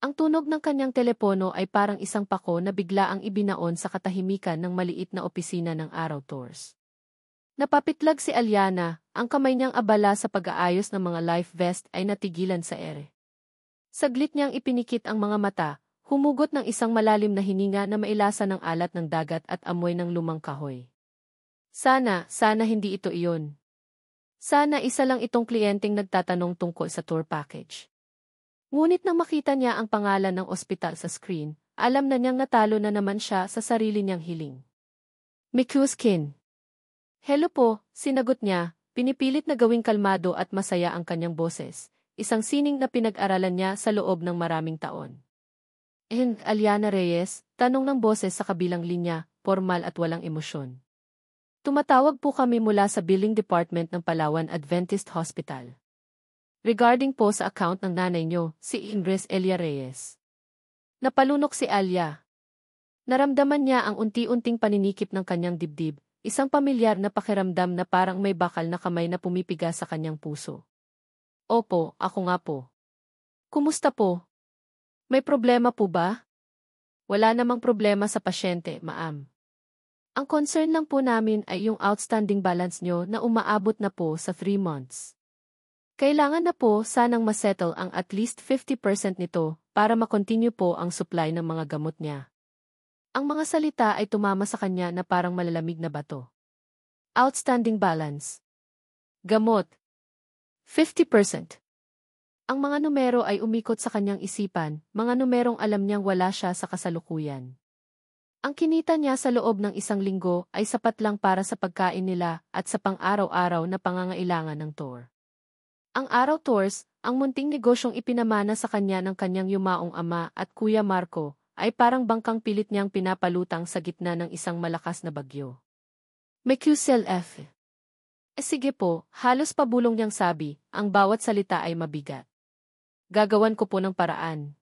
Ang tunog ng kanyang telepono ay parang isang pako na bigla ang ibinaon sa katahimikan ng maliit na opisina ng Araw Tours. Napapitlag si Aliana, ang kamay niyang abala sa pag-aayos ng mga life vest ay natigilan sa ere. Saglit niyang ipinikit ang mga mata, humugot ng isang malalim na hininga na mailasa ng alat ng dagat at amoy ng lumang kahoy. Sana hindi ito iyon. Sana isa lang itong kliyenteng nagtatanong tungkol sa tour package. Ngunit nang makita niya ang pangalan ng ospital sa screen, alam na niyang natalo na naman siya sa sarili niyang hiling. Mikuskin. Hello po, sinagot niya, pinipilit na gawing kalmado at masaya ang kanyang boses, isang sining na pinag-aralan niya sa loob ng maraming taon. Aliana Reyes, tanong ng boses sa kabilang linya, formal at walang emosyon. Tumatawag po kami mula sa billing department ng Palawan Adventist Hospital. Regarding po sa account ng nanay niyo, si Ingrid Elia Reyes. Napalunok si Alia. Naramdaman niya ang unti-unting paninikip ng kanyang dibdib, isang pamilyar na pakiramdam na parang may bakal na kamay na pumipiga sa kanyang puso. Opo, ako nga po. Kumusta po? May problema po ba? Wala namang problema sa pasyente, ma'am. Ang concern lang po namin ay yung outstanding balance nyo na umaabot na po sa 3 months. Kailangan na po sanang masettle ang at least 50% nito para makontinue po ang supply ng mga gamot niya. Ang mga salita ay tumama sa kanya na parang malalamig na bato. Outstanding balance. Gamot. 50%. Ang mga numero ay umikot sa kanyang isipan, mga numerong alam niyang wala siya sa kasalukuyan. Ang kinita niya sa loob ng 1 linggo ay sapat lang para sa pagkain nila at sa pang-araw-araw na pangangailangan ng tour. Ang Araw Tours, ang munting negosyong ipinamana sa kanya ng kanyang yumaong ama at Kuya Marco, ay parang bangkang pilit niyang pinapalutang sa gitna ng isang malakas na bagyo. MQCLF. Sige po, halos pabulong niyang sabi, ang bawat salita ay mabigat. Gagawan ko po ng paraan.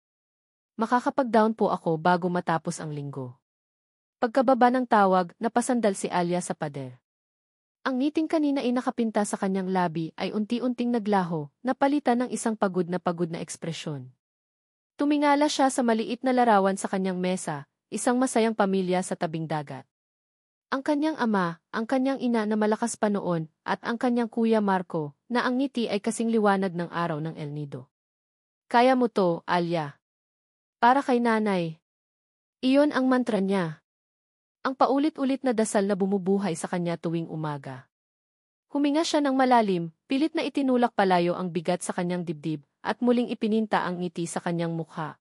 Makakapag-down po ako bago matapos ang linggo. Pagkababa ng tawag, napasandal si Alia sa pader. Ang ngiting kanina ay nakapinta sa kanyang labi ay unti-unting naglaho, napalitan ng isang pagod na ekspresyon. Tumingala siya sa maliit na larawan sa kanyang mesa, isang masayang pamilya sa tabing dagat. Ang kanyang ama, ang kanyang ina na malakas pa noon, at ang kanyang Kuya Marco, na ang ngiti ay kasing liwanag ng araw ng El Nido. Kaya mo to, Alia. Para kay nanay. Iyon ang mantra niya. Ang paulit-ulit na dasal na bumubuhay sa kanya tuwing umaga. Huminga siya ng malalim, pilit na itinulak palayo ang bigat sa kanyang dibdib, at muling ipininta ang ngiti sa kanyang mukha.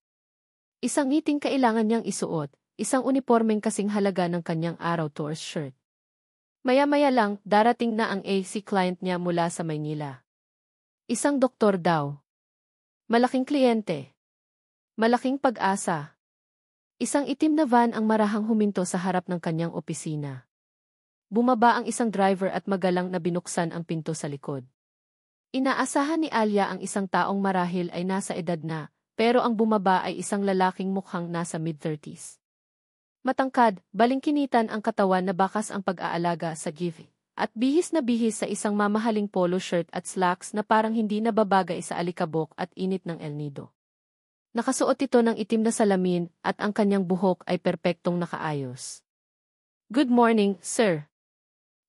Isang ngiting kailangan niyang isuot, isang unipormeng kasing halaga ng kanyang Araw Tours shirt. Maya-maya lang, darating na ang AC client niya mula sa Maynila. Isang doktor daw. Malaking kliyente. Malaking pag-asa. Isang itim na van ang marahang huminto sa harap ng kanyang opisina. Bumaba ang isang driver at magalang na binuksan ang pinto sa likod. Inaasahan ni Alia ang isang taong marahil ay nasa edad na, pero ang bumaba ay isang lalaking mukhang nasa mid-30s. Matangkad, balingkinitan ang katawan na bakas ang pag-aalaga sa give, at bihis na bihis sa isang mamahaling polo shirt at slacks na parang hindi nababagay sa alikabok at init ng El Nido. Nakasuot ito ng itim na salamin at ang kanyang buhok ay perpektong nakaayos. Good morning, sir.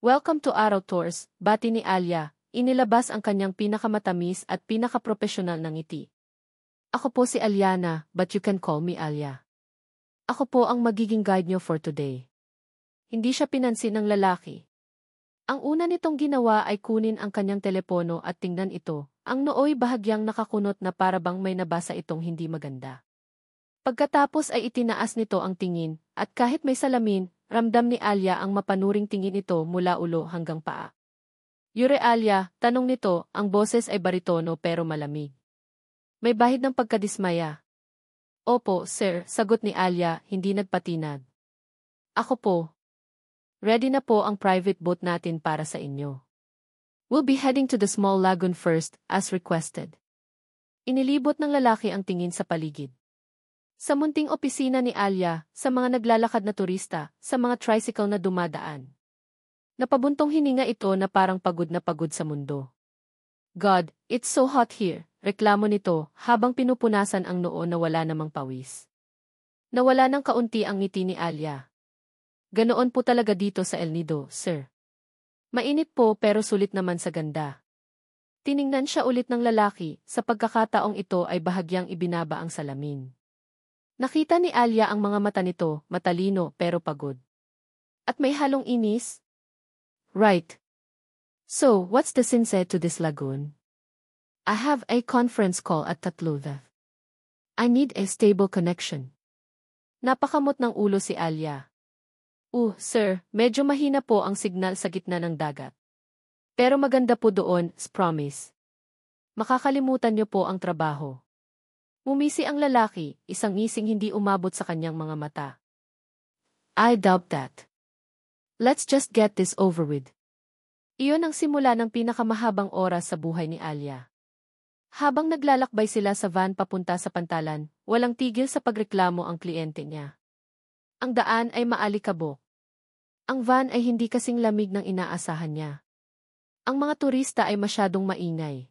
Welcome to Araw Tours, bati ni Alia, inilabas ang kanyang pinakamatamis at pinakaprofesional na ngiti. Ako po si Aliana, but you can call me Alia. Ako po ang magiging guide niyo for today. Hindi siya pinansin ng lalaki. Ang una nitong ginawa ay kunin ang kanyang telepono at tingnan ito. Ang nooy bahagyang nakakunot na parabang may nabasa itong hindi maganda. Pagkatapos ay itinaas nito ang tingin, at kahit may salamin, ramdam ni Alia ang mapanuring tingin ito mula ulo hanggang paa. Yure Alia, tanong nito, ang boses ay baritono pero malamig. May bahid ng pagkadismaya. Opo, sir, sagot ni Alia, hindi nagpatinag. Ako po. Ready na po ang private boat natin para sa inyo. We'll be heading to the small lagoon first, as requested. Inilibot ng lalaki ang tingin sa paligid. Sa munting opisina ni Alia, sa mga naglalakad na turista, sa mga tricycle na dumadaan. Napabuntong hininga ito na parang pagod sa mundo. God, it's so hot here, reklamo nito habang pinupunasan ang noo na wala namang pawis. Nawala ng kaunti ang ngiti ni Alia. Ganoon po talaga dito sa El Nido, sir. Mainit po pero sulit naman sa ganda. Tiningnan siya ulit ng lalaki, sa pagkakataong ito ay bahagyang ibinaba ang salamin. Nakita ni Alia ang mga mata nito, matalino pero pagod. At may halong inis? Right. So, what's the sinse to this lagoon? I have a conference call at 3:00. I need a stable connection. Napakamot ng ulo si Alia. Sir, medyo mahina po ang signal sa gitna ng dagat. Pero maganda po doon, promise. Makakalimutan niyo po ang trabaho. Mumisi ang lalaki, isang ngising hindi umabot sa kanyang mga mata. I doubt that. Let's just get this over with. Iyon ang simula ng pinakamahabang oras sa buhay ni Alia. Habang naglalakbay sila sa van papunta sa pantalan, walang tigil sa pagreklamo ang kliyente niya. Ang daan ay maalikabok. Ang van ay hindi kasing lamig ng inaasahan niya. Ang mga turista ay masyadong maingay.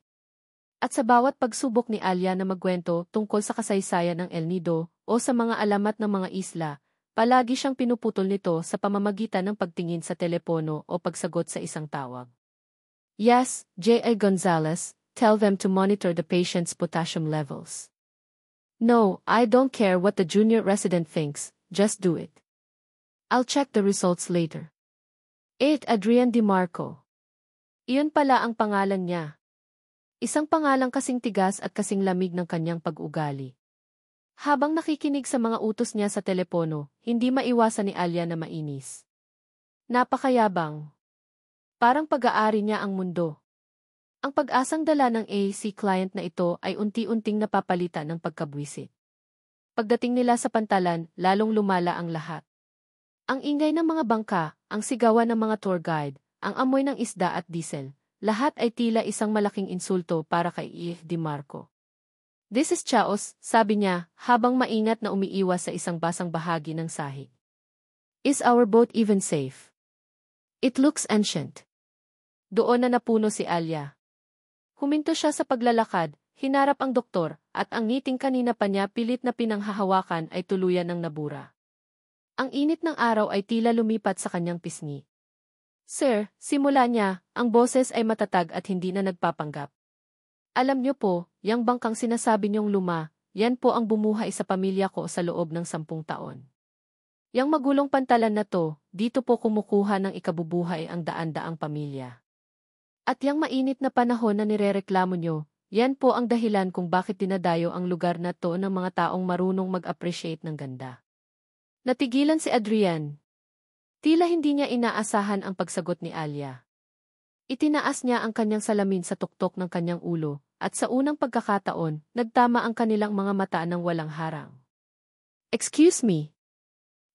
At sa bawat pagsubok ni Alia na magkwento tungkol sa kasaysayan ng El Nido o sa mga alamat ng mga isla, palagi siyang pinuputol nito sa pamamagitan ng pagtingin sa telepono o pagsagot sa isang tawag. Yes, J.A. Gonzalez, tell them to monitor the patient's potassium levels. No, I don't care what the junior resident thinks, just do it. I'll check the results later. 8. Adrian DiMarco. Iyon pala ang pangalan niya. Isang pangalang kasing tigas at kasing lamig ng kanyang pag-ugali. Habang nakikinig sa mga utos niya sa telepono, hindi maiwasan ni Alia na mainis. Napakayabang. Parang pag-aari niya ang mundo. Ang pag-asang dala ng AC client na ito ay unti-unting napapalitan ng pagkabwisit. Pagdating nila sa pantalan, lalong lumala ang lahat. Ang ingay ng mga bangka, ang sigawan ng mga tour guide, ang amoy ng isda at diesel, lahat ay tila isang malaking insulto para kay E. DiMarco. This is chaos, sabi niya, habang maingat na umiiwas sa isang basang bahagi ng sahig. Is our boat even safe? It looks ancient. Doon na napuno si Alia. Huminto siya sa paglalakad, hinarap ang doktor, at ang ngiting kanina pa niya pilit na pinanghahawakan ay tuluyan ng nabura. Ang init ng araw ay tila lumipat sa kanyang pisngi. Sir, simula niya, ang boses ay matatag at hindi na nagpapanggap. Alam niyo po, yang bangkang sinasabi niyong luma, yan po ang bumuhay sa pamilya ko sa loob ng 10 taon. Yang magulong pantalan na to, dito po kumukuha ng ikabubuhay ang daan-daang pamilya. At yang mainit na panahon na nirereklamo niyo, yan po ang dahilan kung bakit dinadayo ang lugar na to ng mga taong marunong mag-appreciate ng ganda. Natigilan si Adrian. Tila hindi niya inaasahan ang pagsagot ni Alia. Itinaas niya ang kanyang salamin sa tuktok ng kanyang ulo, at sa unang pagkakataon, nagtama ang kanilang mga mata ng walang harang. Excuse me.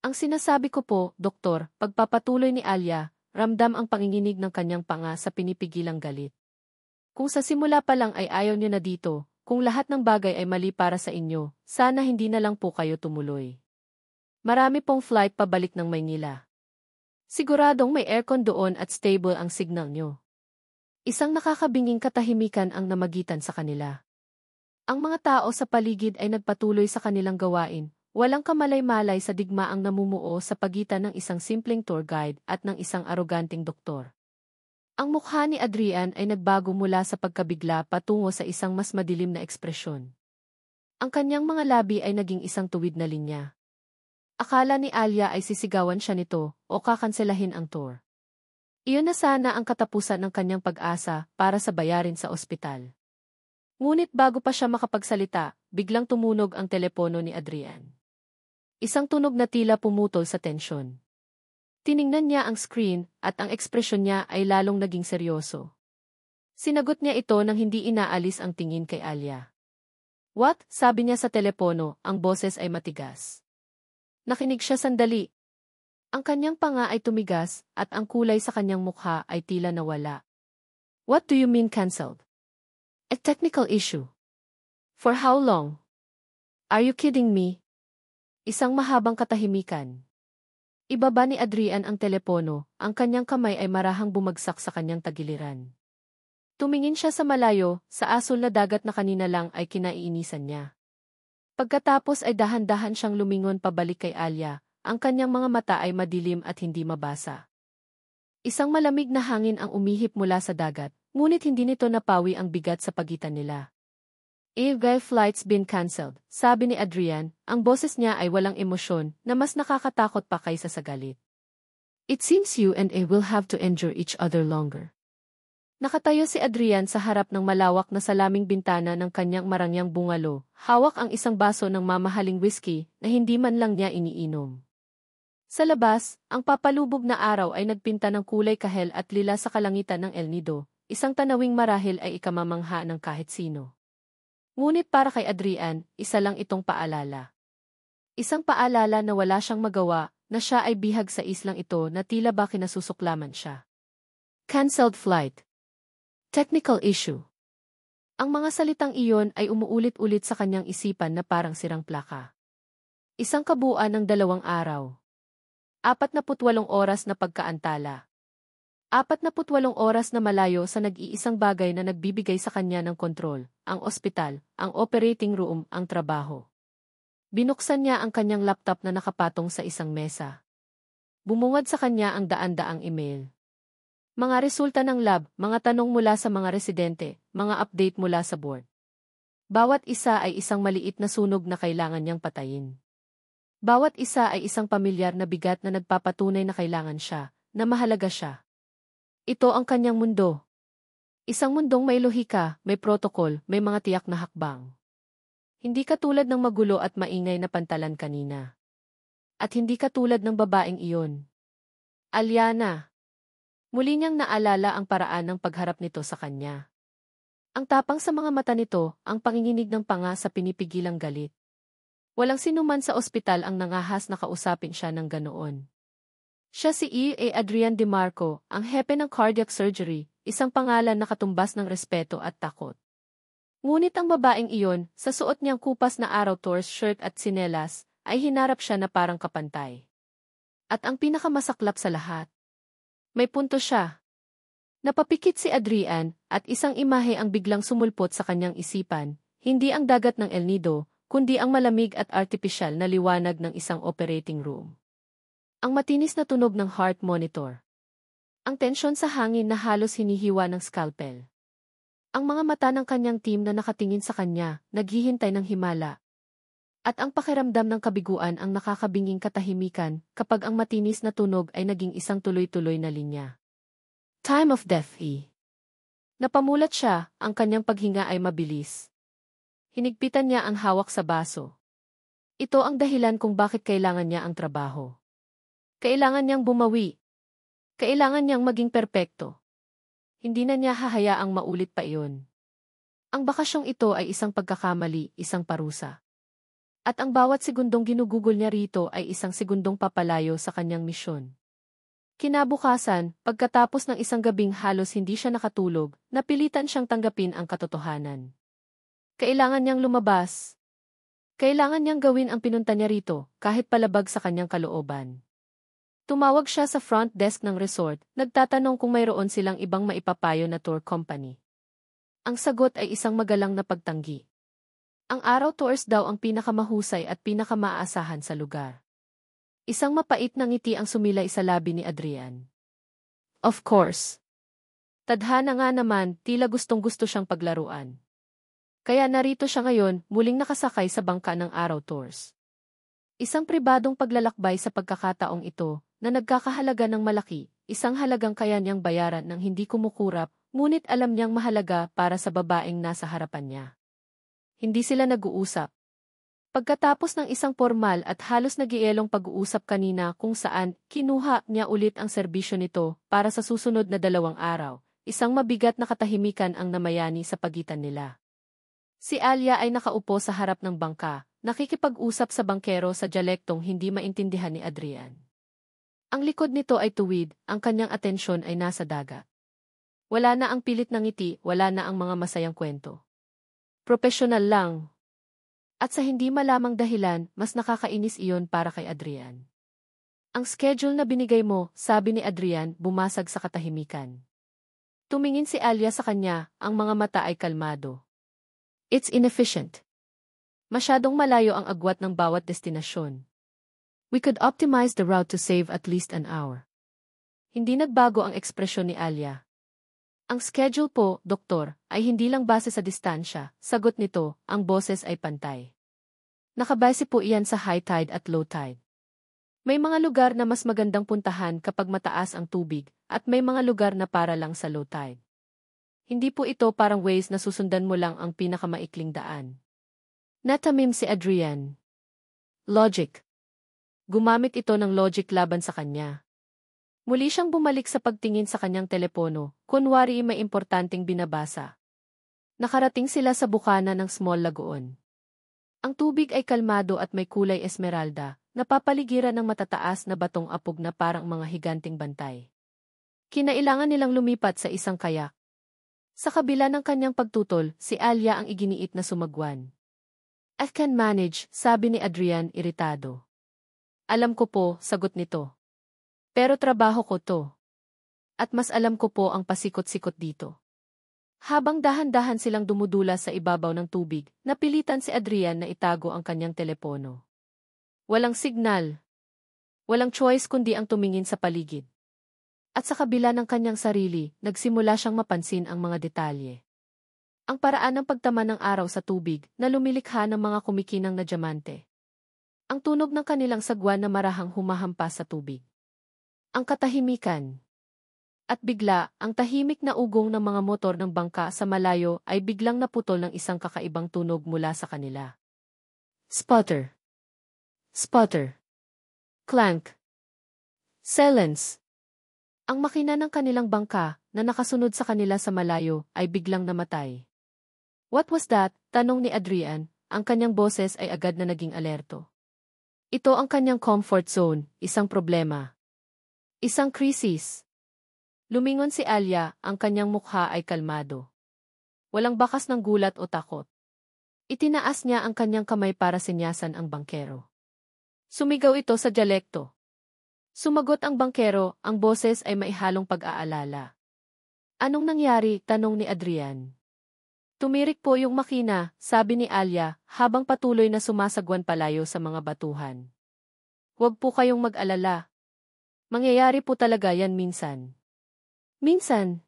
Ang sinasabi ko po, doktor, pagpapatuloy ni Alia, ramdam ang panginginig ng kanyang panga sa pinipigilang galit. Kung sa simula pa lang ay ayaw niyo na dito, kung lahat ng bagay ay mali para sa inyo, sana hindi na lang po kayo tumuloy. Marami pong flight pabalik ng Maynila. Siguradong may aircon doon at stable ang signal nyo. Isang nakakabinging katahimikan ang namagitan sa kanila. Ang mga tao sa paligid ay nagpatuloy sa kanilang gawain, walang kamalay-malay sa digmaang namumuo sa pagitan ng isang simpleng tour guide at ng isang aroganting doktor. Ang mukha ni Adrian ay nagbago mula sa pagkabigla patungo sa isang mas madilim na ekspresyon. Ang kanyang mga labi ay naging isang tuwid na linya. Akala ni Alia ay sisigawan siya nito o kakanselahin ang tour. Iyon na sana ang katapusan ng kanyang pag-asa para sa bayarin sa ospital. Ngunit bago pa siya makapagsalita, biglang tumunog ang telepono ni Adrian. Isang tunog na tila pumutol sa tensyon. Tiningnan niya ang screen at ang ekspresyon niya ay lalong naging seryoso. Sinagot niya ito nang hindi inaalis ang tingin kay Alia. What? Sabi niya sa telepono, ang boses ay matigas. Nakinig siya sandali. Ang kanyang panga ay tumigas at ang kulay sa kanyang mukha ay tila nawala. What do you mean cancelled? A technical issue. For how long? Are you kidding me? Isang mahabang katahimikan. Ibaba ni Adrian ang telepono, ang kanyang kamay ay marahang bumagsak sa kanyang tagiliran. Tumingin siya sa malayo, sa asul na dagat na kanina lang ay kinaiinisan niya. Pagkatapos ay dahan-dahan siyang lumingon pabalik kay Alya, ang kanyang mga mata ay madilim at hindi mabasa. Isang malamig na hangin ang umihip mula sa dagat, ngunit hindi nito napawi ang bigat sa pagitan nila. "If flight's been cancelled," sabi ni Adrian, ang boses niya ay walang emosyon na mas nakakatakot pa kaysa sa galit. "It seems you and I will have to endure each other longer." Nakatayo si Adrian sa harap ng malawak na salaming bintana ng kanyang marangyang bungalo, hawak ang isang baso ng mamahaling whiskey na hindi man lang niya iniinom. Sa labas, ang papalubog na araw ay nagpinta ng kulay kahel at lila sa kalangitan ng El Nido, isang tanawing marahil ay ikamamangha ng kahit sino. Ngunit para kay Adrian, isa lang itong paalala. Isang paalala na wala siyang magawa, na siya ay bihag sa islang ito na tila ba kinasusuklaman siya. Cancelled flight. Technical issue. Ang mga salitang iyon ay umuulit-ulit sa kanyang isipan na parang sirang plaka. Isang kabuuan ng 2 araw. 48 oras na pagkaantala. 48 oras na malayo sa nag-iisang bagay na nagbibigay sa kanya ng kontrol, ang ospital, ang operating room, ang trabaho. Binuksan niya ang kanyang laptop na nakapatong sa isang mesa. Bumungad sa kanya ang daan-daang email. Mga resulta ng lab, mga tanong mula sa mga residente, mga update mula sa board. Bawat isa ay isang maliit na sunog na kailangan niyang patayin. Bawat isa ay isang pamilyar na bigat na nagpapatunay na kailangan siya, na mahalaga siya. Ito ang kanyang mundo. Isang mundong may lohika, may protokol, may mga tiyak na hakbang. Hindi katulad ng magulo at maingay na pantalan kanina. At hindi katulad ng babaeng iyon. Alyana. Muli niyang naalala ang paraan ng pagharap nito sa kanya. Ang tapang sa mga mata nito, ang panginginig ng panga sa pinipigilang galit. Walang sinuman sa ospital ang nangahas na kausapin siya ng ganoon. Siya si E.A. Adrian DeMarco, ang hepe ng cardiac surgery, isang pangalan na katumbas ng respeto at takot. Ngunit ang babaeng iyon, sa suot niyang kupas na araw tours shirt at sinelas, ay hinarap siya na parang kapantay. At ang pinakamasaklap sa lahat, may punto siya. Napapikit si Adrian, at isang imahe ang biglang sumulpot sa kanyang isipan, hindi ang dagat ng El Nido, kundi ang malamig at artipisyal na liwanag ng isang operating room. Ang matinis na tunog ng heart monitor. Ang tensyon sa hangin na halos hinihiwa ng scalpel. Ang mga mata ng kanyang team na nakatingin sa kanya, naghihintay ng himala. At ang pakiramdam ng kabiguan ang nakakabinging katahimikan kapag ang matinis na tunog ay naging isang tuloy-tuloy na linya. Time of death. Napamulat siya, ang kanyang paghinga ay mabilis. Hinigpitan niya ang hawak sa baso. Ito ang dahilan kung bakit kailangan niya ang trabaho. Kailangan niyang bumawi. Kailangan niyang maging perpekto. Hindi na niya hahayaang maulit pa iyon. Ang bakasyong ito ay isang pagkakamali, isang parusa. At ang bawat segundong ginugugol niya rito ay isang segundong papalayo sa kanyang misyon. Kinabukasan, pagkatapos ng isang gabing halos hindi siya nakatulog, napilitan siyang tanggapin ang katotohanan. Kailangan niyang lumabas. Kailangan niyang gawin ang pinunta niya rito, kahit palabag sa kanyang kalooban. Tumawag siya sa front desk ng resort, nagtatanong kung mayroon silang ibang maipapayo na tour company. Ang sagot ay isang magalang na pagtanggi. Ang araw tours daw ang pinakamahusay at pinakamaaasahan sa lugar. Isang mapait na ngiti ang sumilay sa labi ni Adrian. Of course. Tadhana nga naman, tila gustong-gusto siyang paglaruan. Kaya narito siya ngayon, muling nakasakay sa bangka ng araw tours. Isang pribadong paglalakbay sa pagkakataong ito, na nagkakahalaga ng malaki, isang halagang kaya niyang bayaran ng hindi kumukurap, ngunit alam niyang mahalaga para sa babaeng nasa harapan niya. Hindi sila nag-uusap. Pagkatapos ng isang formal at halos nagielong pag-uusap kanina kung saan kinuha niya ulit ang serbisyo nito para sa susunod na 2 araw, isang mabigat na katahimikan ang namayani sa pagitan nila. Si Alya ay nakaupo sa harap ng bangka, nakikipag-usap sa bangkero sa dialektong hindi maintindihan ni Adrian. Ang likod nito ay tuwid, ang kanyang atensyon ay nasa dagat. Wala na ang pilit ng ngiti, wala na ang mga masayang kwento. Propesyonal lang. At sa hindi malamang dahilan, mas nakakainis iyon para kay Adrian. Ang schedule na binigay mo, sabi ni Adrian, bumasag sa katahimikan. Tumingin si Alia sa kanya, ang mga mata ay kalmado. It's inefficient. Masyadong malayo ang agwat ng bawat destinasyon. We could optimize the route to save at least an hour. Hindi nagbago ang ekspresyon ni Alia. Ang schedule po, doktor, ay hindi lang base sa distansya. Sagot nito, ang boses ay pantay. Nakabase po iyan sa high tide at low tide. May mga lugar na mas magandang puntahan kapag mataas ang tubig, at may mga lugar na para lang sa low tide. Hindi po ito parang ways na susundan mo lang ang pinakamaikling daan. Natamim si Adrian. Logic. Gumamit ito ng logic laban sa kanya. Muli siyang bumalik sa pagtingin sa kanyang telepono, kunwari may importanteng binabasa. Nakarating sila sa bukana ng small lagoon. Ang tubig ay kalmado at may kulay esmeralda, napapaligiran ng matataas na batong apog na parang mga higanting bantay. Kinailangan nilang lumipat sa isang kayak. Sa kabila ng kanyang pagtutol, si Alia ang iginiit na sumagwan. I can manage, sabi ni Adrian iritado. Alam ko po, sagot nito. Pero trabaho ko to. At mas alam ko po ang pasikot-sikot dito. Habang dahan-dahan silang dumudula sa ibabaw ng tubig, napilitan si Adrian na itago ang kanyang telepono. Walang signal. Walang choice kundi ang tumingin sa paligid. At sa kabila ng kanyang sarili, nagsimula siyang mapansin ang mga detalye. Ang paraan ng pagtama ng araw sa tubig na lumilikha ng mga kumikinang na diamante. Ang tunog ng kanilang sagwan na marahang humahampas sa tubig. Ang katahimikan. At bigla, ang tahimik na ugong ng mga motor ng bangka sa malayo ay biglang naputol ng isang kakaibang tunog mula sa kanila. Sputter. Sputter. Clank. Silence. Ang makina ng kanilang bangka, na nakasunod sa kanila sa malayo, ay biglang namatay. What was that? Tanong ni Adrian, ang kanyang boses ay agad na naging alerto. Ito ang kanyang comfort zone, isang problema. Isang krisis. Lumingon si Alia, ang kanyang mukha ay kalmado. Walang bakas ng gulat o takot. Itinaas niya ang kanyang kamay para sinyasan ang bangkero. Sumigaw ito sa dialekto. Sumagot ang bangkero, ang boses ay maihalong pag-aalala. Anong nangyari? Tanong ni Adrian. Tumirik po yung makina, sabi ni Alia, habang patuloy na sumasagwan palayo sa mga batuhan. Huwag po kayong mag-alala. Mangyayari po talaga yan minsan. Minsan.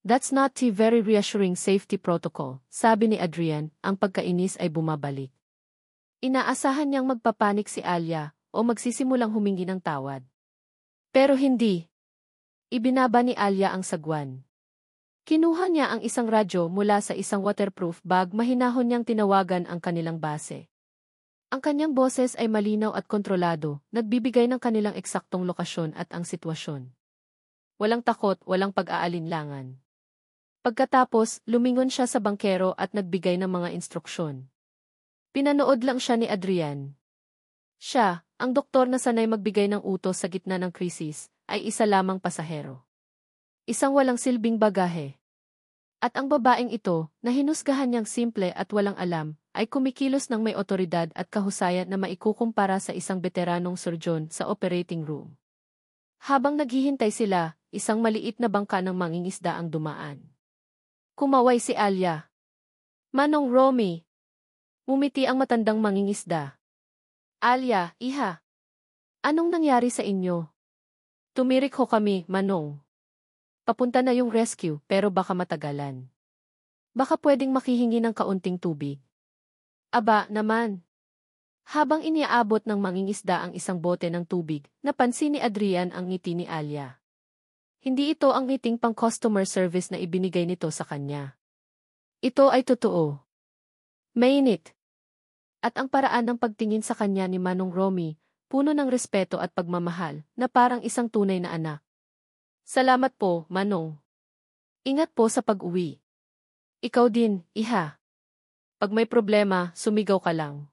That's not a very reassuring safety protocol, sabi ni Adrian, ang pagkainis ay bumabalik. Inaasahan niyang magpapanik si Alia o magsisimulang humingi ng tawad. Pero hindi. Ibinaba ni Alia ang sagwan. Kinuha niya ang isang radyo mula sa isang waterproof bag, mahinahon niyang tinawagan ang kanilang base. Ang kanyang boses ay malinaw at kontrolado, nagbibigay ng kanilang eksaktong lokasyon at ang sitwasyon. Walang takot, walang pag-aalinlangan. Pagkatapos, lumingon siya sa bangkero at nagbigay ng mga instruksyon. Pinanood lang siya ni Adrian. Siya, ang doktor na sanay magbigay ng utos sa gitna ng krisis, ay isa lamang pasahero. Isang walang silbing bagahe. At ang babaeng ito, na hinusgahan niyang simple at walang alam, ay kumikilos ng may otoridad at kahusayan na maikukumpara sa isang veteranong surgeon sa operating room. Habang naghihintay sila, isang maliit na bangka ng mangingisda ang dumaan. Kumaway si Alia. Manong Romy. Ngumiti ang matandang mangingisda. Alia, iha. Anong nangyari sa inyo? Tumirik ho kami, Manong. Papunta na yung rescue, pero baka matagalan. Baka pwedeng makihingi ng kaunting tubig. Aba, naman. Habang iniaabot ng mangingisda ang isang bote ng tubig, napansin ni Adrian ang ngiti ni Alia. Hindi ito ang ngiting pang-customer service na ibinigay nito sa kanya. Ito ay totoo. Mainit. At ang paraan ng pagtingin sa kanya ni Manong Romy, puno ng respeto at pagmamahal, na parang isang tunay na anak. Salamat po, Manong. Ingat po sa pag-uwi. Ikaw din, iha. Pag may problema, sumigaw ka lang.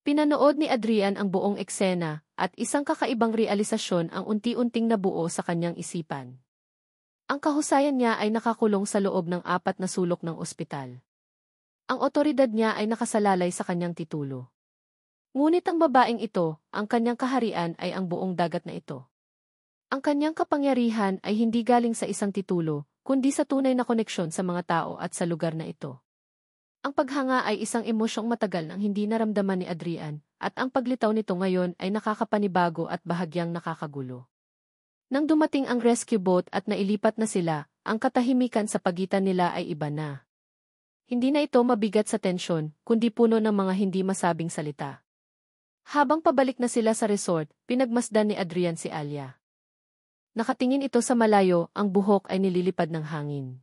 Pinanood ni Adrian ang buong eksena, at isang kakaibang realisasyon ang unti-unting nabuo sa kanyang isipan. Ang kahusayan niya ay nakakulong sa loob ng 4 na sulok ng ospital. Ang otoridad niya ay nakasalalay sa kanyang titulo. Ngunit ang babaeng ito, ang kanyang kaharian ay ang buong dagat na ito. Ang kanyang kapangyarihan ay hindi galing sa isang titulo, kundi sa tunay na koneksyon sa mga tao at sa lugar na ito. Ang paghanga ay isang emosyong matagal nang hindi naramdaman ni Adrian, at ang paglitaw nito ngayon ay nakakapanibago at bahagyang nakakagulo. Nang dumating ang rescue boat at nailipat na sila, ang katahimikan sa pagitan nila ay iba na. Hindi na ito mabigat sa tensyon, kundi puno ng mga hindi masabing salita. Habang pabalik na sila sa resort, pinagmasdan ni Adrian si Alia. Nakatingin ito sa malayo, ang buhok ay nililipad ng hangin.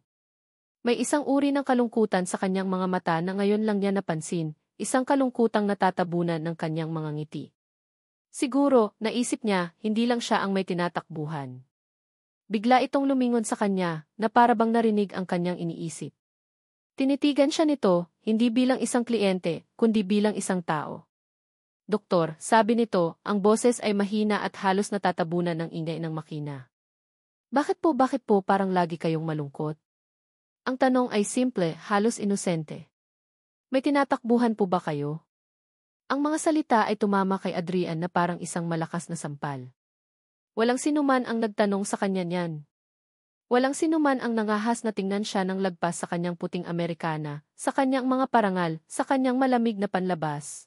May isang uri ng kalungkutan sa kanyang mga mata na ngayon lang niya napansin, isang kalungkutang natatabunan ng kanyang mga ngiti. Siguro, naisip niya, hindi lang siya ang may tinatakbuhan. Bigla itong lumingon sa kanya, na para bang narinig ang kanyang iniisip. Tinitigan siya nito, hindi bilang isang kliyente, kundi bilang isang tao. Doktor, sabi nito, ang boses ay mahina at halos natatabunan ng ingay ng makina. Bakit po parang lagi kayong malungkot? Ang tanong ay simple, halos inosente. May tinatakbuhan po ba kayo? Ang mga salita ay tumama kay Adrian na parang isang malakas na sampal. Walang sinuman ang nagtanong sa kanya niyan. Walang sinuman ang nangahas na tingnan siya ng lagpas sa kanyang puting Amerikana, sa kanyang mga parangal, sa kanyang malamig na panlabas.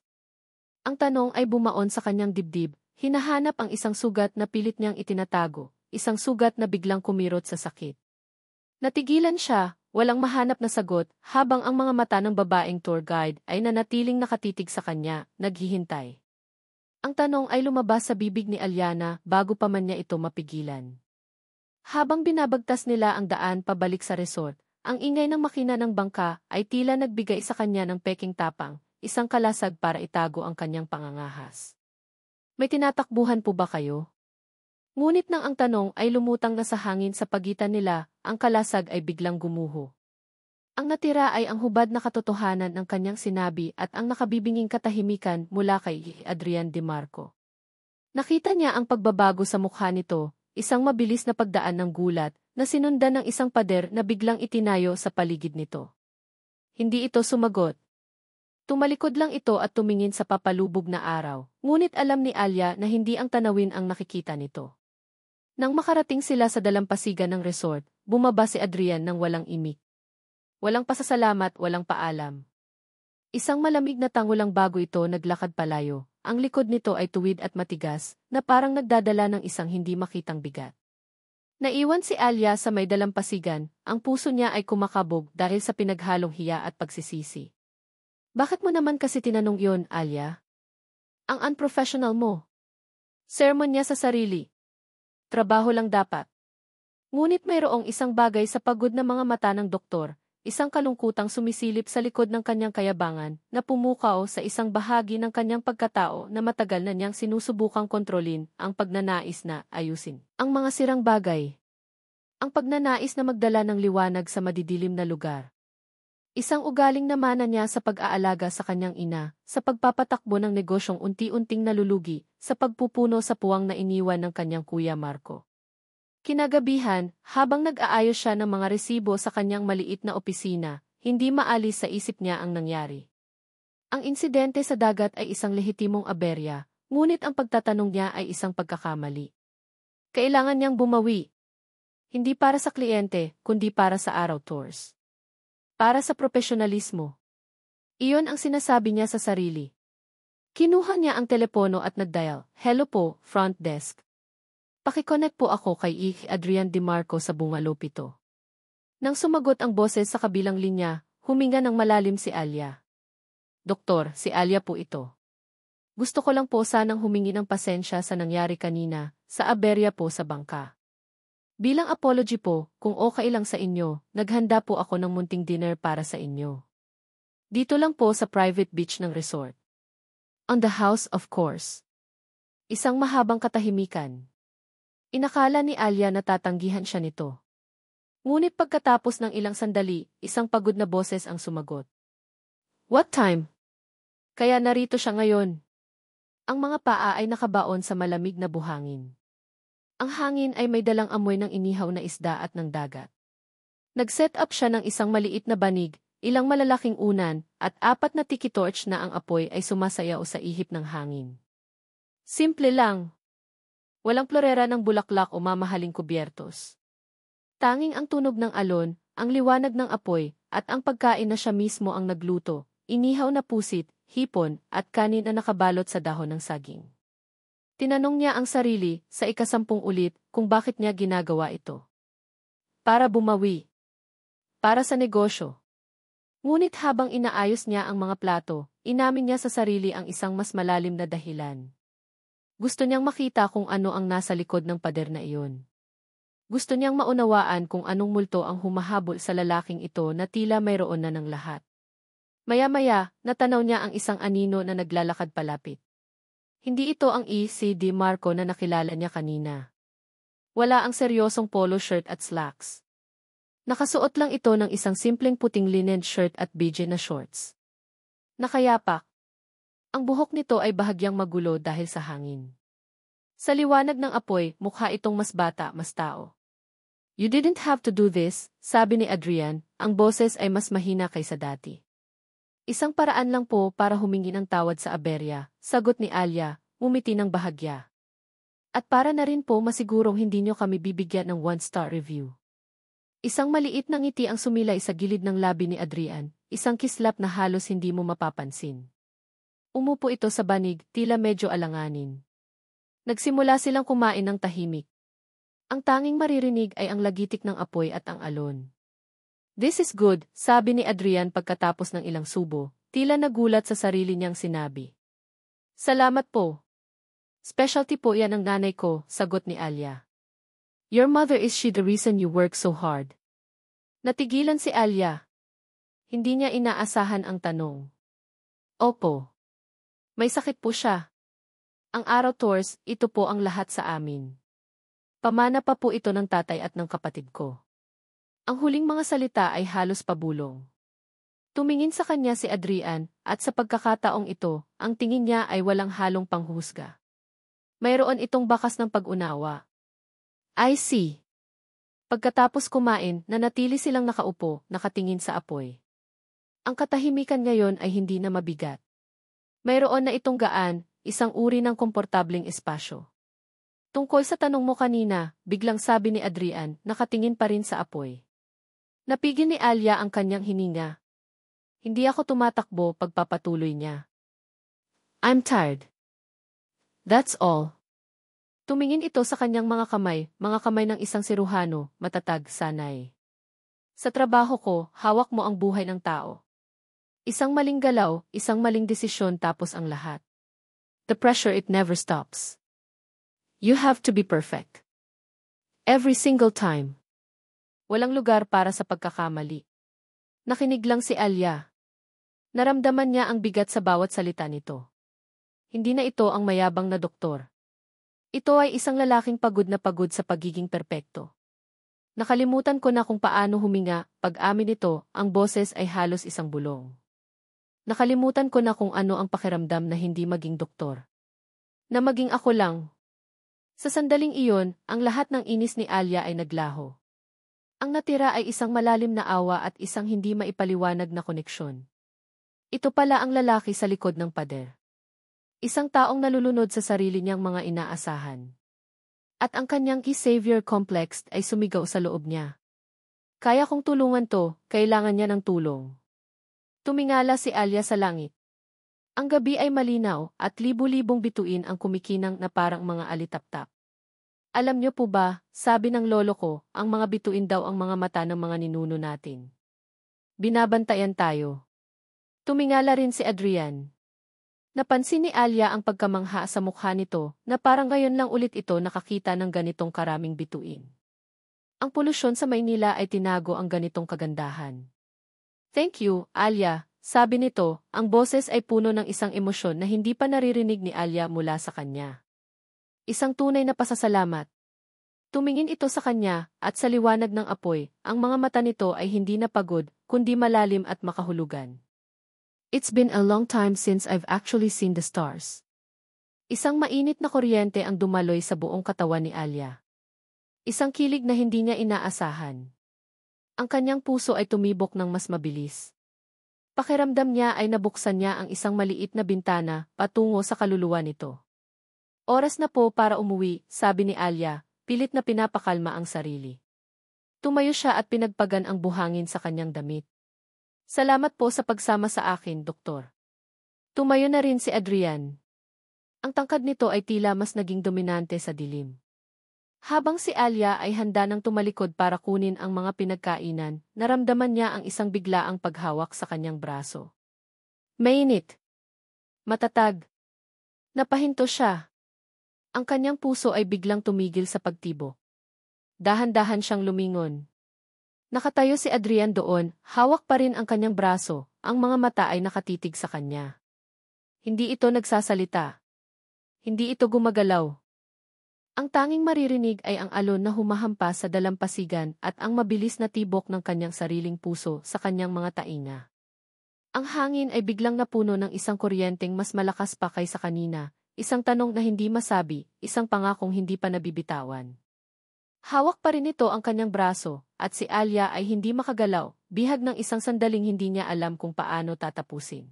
Ang tanong ay bumaon sa kanyang dibdib, hinahanap ang isang sugat na pilit niyang itinatago, isang sugat na biglang kumirot sa sakit. Natigilan siya, walang mahanap na sagot, habang ang mga mata ng babaeng tour guide ay nanatiling nakatitig sa kanya, naghihintay. Ang tanong ay lumabas sa bibig ni Alyana bago pa man niya ito mapigilan. Habang binabagtas nila ang daan pabalik sa resort, ang ingay ng makina ng bangka ay tila nagbigay sa kanya ng peking tapang, isang kalasag para itago ang kanyang pangangahas. May tinatakbuhan po ba kayo? Ngunit nang ang tanong ay lumutang na sa hangin sa pagitan nila, ang kalasag ay biglang gumuho. Ang natira ay ang hubad na katotohanan ng kanyang sinabi at ang nakabibinging katahimikan mula kay Adrian DeMarco. Nakita niya ang pagbabago sa mukha nito, isang mabilis na pagdaan ng gulat, na sinundan ng isang pader na biglang itinayo sa paligid nito. Hindi ito sumagot. Tumalikod lang ito at tumingin sa papalubog na araw, ngunit alam ni Alia na hindi ang tanawin ang nakikita nito. Nang makarating sila sa dalampasigan ng resort, bumaba si Adrian ng walang imik. Walang pasasalamat, walang paalam. Isang malamig na tangulang bago ito naglakad palayo, ang likod nito ay tuwid at matigas, na parang nagdadala ng isang hindi makitang bigat. Naiwan si Alia sa may dalampasigan, ang puso niya ay kumakabog dahil sa pinaghalong hiya at pagsisisi. Bakit mo naman kasi tinanong yon, Alia? Ang unprofessional mo. Sermon niya sa sarili. Trabaho lang dapat. Ngunit mayroong isang bagay sa pagod na mga mata ng doktor, isang kalungkutang sumisilip sa likod ng kanyang kayabangan, na pumukaw sa isang bahagi ng kanyang pagkatao na matagal na niyang sinusubukang kontrolin, ang pagnanais na ayusin ang mga sirang bagay. Ang pagnanais na magdala ng liwanag sa madidilim na lugar. Isang ugaling namana niya sa pag-aalaga sa kanyang ina, sa pagpapatakbo ng negosyong unti-unting nalulugi, sa pagpupuno sa puwang na iniwan ng kanyang kuya Marco. Kinagabihan, habang nag-aayos siya ng mga resibo sa kanyang maliit na opisina, hindi maalis sa isip niya ang nangyari. Ang insidente sa dagat ay isang lehitimong aberya, ngunit ang pagtatanong niya ay isang pagkakamali. Kailangan niyang bumawi. Hindi para sa kliyente, kundi para sa araw tours. Para sa profesionalismo. Iyon ang sinasabi niya sa sarili. Kinuha niya ang telepono at nagdial, "Hello po, front desk. Pakiconnect po ako kay Adrian DeMarco sa Bungalow 7. Nang sumagot ang boses sa kabilang linya, huminga ng malalim si Alia. Doktor, si Alia po ito. Gusto ko lang po sanang humingi ng pasensya sa nangyari kanina, sa aberya po sa bangka. Bilang apology po, kung okay lang sa inyo, naghanda po ako ng munting dinner para sa inyo. Dito lang po sa private beach ng resort. On the house, of course." Isang mahabang katahimikan. Inakala ni Alia na tatanggihan siya nito. Ngunit pagkatapos ng ilang sandali, isang pagod na boses ang sumagot. "What time?" Kaya narito siya ngayon. Ang mga paa ay nakabaon sa malamig na buhangin. Ang hangin ay may dalang amoy ng inihaw na isda at ng dagat. Nag-set up siya ng isang maliit na banig, ilang malalaking unan, at 4 na tiki-torch na ang apoy ay sumasayaw sa ihip ng hangin. Simple lang. Walang florera ng bulaklak o mamahaling kubyertos. Tanging ang tunog ng alon, ang liwanag ng apoy, at ang pagkain na siya mismo ang nagluto, inihaw na pusit, hipon, at kanin na nakabalot sa dahon ng saging. Tinanong niya ang sarili, sa ika-10 ulit, kung bakit niya ginagawa ito. Para bumawi. Para sa negosyo. Ngunit habang inaayos niya ang mga plato, inamin niya sa sarili ang isang mas malalim na dahilan. Gusto niyang makita kung ano ang nasa likod ng pader na iyon. Gusto niyang maunawaan kung anong multo ang humahabol sa lalaking ito na tila mayroon na ng lahat. Maya-maya, natanaw niya ang isang anino na naglalakad palapit. Hindi ito ang si Marco na nakilala niya kanina. Wala ang seryosong polo shirt at slacks. Nakasuot lang ito ng isang simpleng puting linen shirt at beige na shorts. Nakayapak. Ang buhok nito ay bahagyang magulo dahil sa hangin. Sa liwanag ng apoy, mukha itong mas bata, mas tao. You didn't have to do this, sabi ni Adrian, ang boses ay mas mahina kaysa dati. Isang paraan lang po para humingi ng tawad sa aberya, sagot ni Alia, ngumiti ng bahagya. At para na rin po masigurong hindi nyo kami bibigyan ng 1-star review. Isang maliit na ngiti ang sumilay sa gilid ng labi ni Adrian, isang kislap na halos hindi mo mapapansin. Umupo ito sa banig, tila medyo alanganin. Nagsimula silang kumain ng tahimik. Ang tanging maririnig ay ang lagitik ng apoy at ang alon. This is good, sabi ni Adrian pagkatapos ng ilang subo, tila nagulat sa sarili niyang sinabi. Salamat po. Specialty po yan ng nanay ko, sagot ni Alia. Your mother, is she the reason you work so hard? Natigilan si Alia. Hindi niya inaasahan ang tanong. Opo. May sakit po siya. Ang araw tours, ito po ang lahat sa amin. Pamana pa po ito ng tatay at ng kapatid ko. Ang huling mga salita ay halos pabulong. Tumingin sa kanya si Adrian, at sa pagkakataong ito, ang tingin niya ay walang halong panghusga. Mayroon itong bakas ng pag-unawa. I see. Pagkatapos kumain, nanatili silang nakaupo, nakatingin sa apoy. Ang katahimikan ngayon ay hindi na mabigat. Mayroon na itong gaan, isang uri ng komportableng espasyo. Tungkol sa tanong mo kanina, biglang sabi ni Adrian, nakatingin pa rin sa apoy. Napigil ni Alia ang kanyang hininga. Hindi ako tumatakbo, pagpapatuloy niya. I'm tired. That's all. Tumingin ito sa kanyang mga kamay ng isang siruhano, matatag, sanay. Sa trabaho ko, hawak mo ang buhay ng tao. Isang maling galaw, isang maling desisyon tapos ang lahat. The pressure, it never stops. You have to be perfect. Every single time. Walang lugar para sa pagkakamali. Nakinig lang si Alia. Naramdaman niya ang bigat sa bawat salita nito. Hindi na ito ang mayabang na doktor. Ito ay isang lalaking pagod na pagod sa pagiging perpekto. Nakalimutan ko na kung paano huminga, pag-amin nito, ang boses ay halos isang bulong. Nakalimutan ko na kung ano ang pakiramdam na hindi maging doktor. Na maging ako lang. Sa sandaling iyon, ang lahat ng inis ni Alia ay naglaho. Ang natira ay isang malalim na awa at isang hindi maipaliwanag na koneksyon. Ito pala ang lalaki sa likod ng pader. Isang taong nalulunod sa sarili niyang mga inaasahan. At ang kanyang savior complex ay sumigaw sa loob niya. Kaya kong tulungan to, kailangan niya ng tulong. Tumingala si Alia sa langit. Ang gabi ay malinaw at libu-libong bituin ang kumikinang na parang mga alitaptap. Alam niyo po ba, sabi ng lolo ko, ang mga bituin daw ang mga mata ng mga ninuno natin. Binabantayan tayo. Tumingala rin si Adrian. Napansin ni Alia ang pagkamangha sa mukha nito na parang ngayon lang ulit ito nakakita ng ganitong karaming bituin. Ang polusyon sa Maynila ay tinago ang ganitong kagandahan. Thank you, Alia, sabi nito, ang boses ay puno ng isang emosyon na hindi pa naririnig ni Alia mula sa kanya. Isang tunay na pasasalamat. Tumingin ito sa kanya, at sa liwanag ng apoy, ang mga mata nito ay hindi na pagod, kundi malalim at makahulugan. It's been a long time since I've actually seen the stars. Isang mainit na kuryente ang dumaloy sa buong katawan ni Alia. Isang kilig na hindi niya inaasahan. Ang kanyang puso ay tumibok ng mas mabilis. Pakiramdam niya ay nabuksan niya ang isang maliit na bintana patungo sa kaluluwa nito. Oras na po para umuwi, sabi ni Alia, pilit na pinapakalma ang sarili. Tumayo siya at pinagpagan ang buhangin sa kanyang damit. Salamat po sa pagsama sa akin, doktor. Tumayo na rin si Adrian. Ang tangkad nito ay tila mas naging dominante sa dilim. Habang si Alia ay handa nang tumalikod para kunin ang mga pinagkainan, naramdaman niya ang isang biglaang paghawak sa kanyang braso. Mainit. Matatag. Napahinto siya. Ang kanyang puso ay biglang tumigil sa pagtibok. Dahan-dahan siyang lumingon. Nakatayo si Adrian doon, hawak pa rin ang kanyang braso, ang mga mata ay nakatitig sa kanya. Hindi ito nagsasalita. Hindi ito gumagalaw. Ang tanging maririnig ay ang alon na humahampas sa dalampasigan at ang mabilis na tibok ng kanyang sariling puso sa kanyang mga tainga. Ang hangin ay biglang napuno ng isang kuryenteng mas malakas pa kaysa kanina, isang tanong na hindi masabi, isang pangakong hindi pa nabibitawan. Hawak pa rin ito ang kanyang braso, at si Alia ay hindi makagalaw, bihag ng isang sandaling hindi niya alam kung paano tatapusin.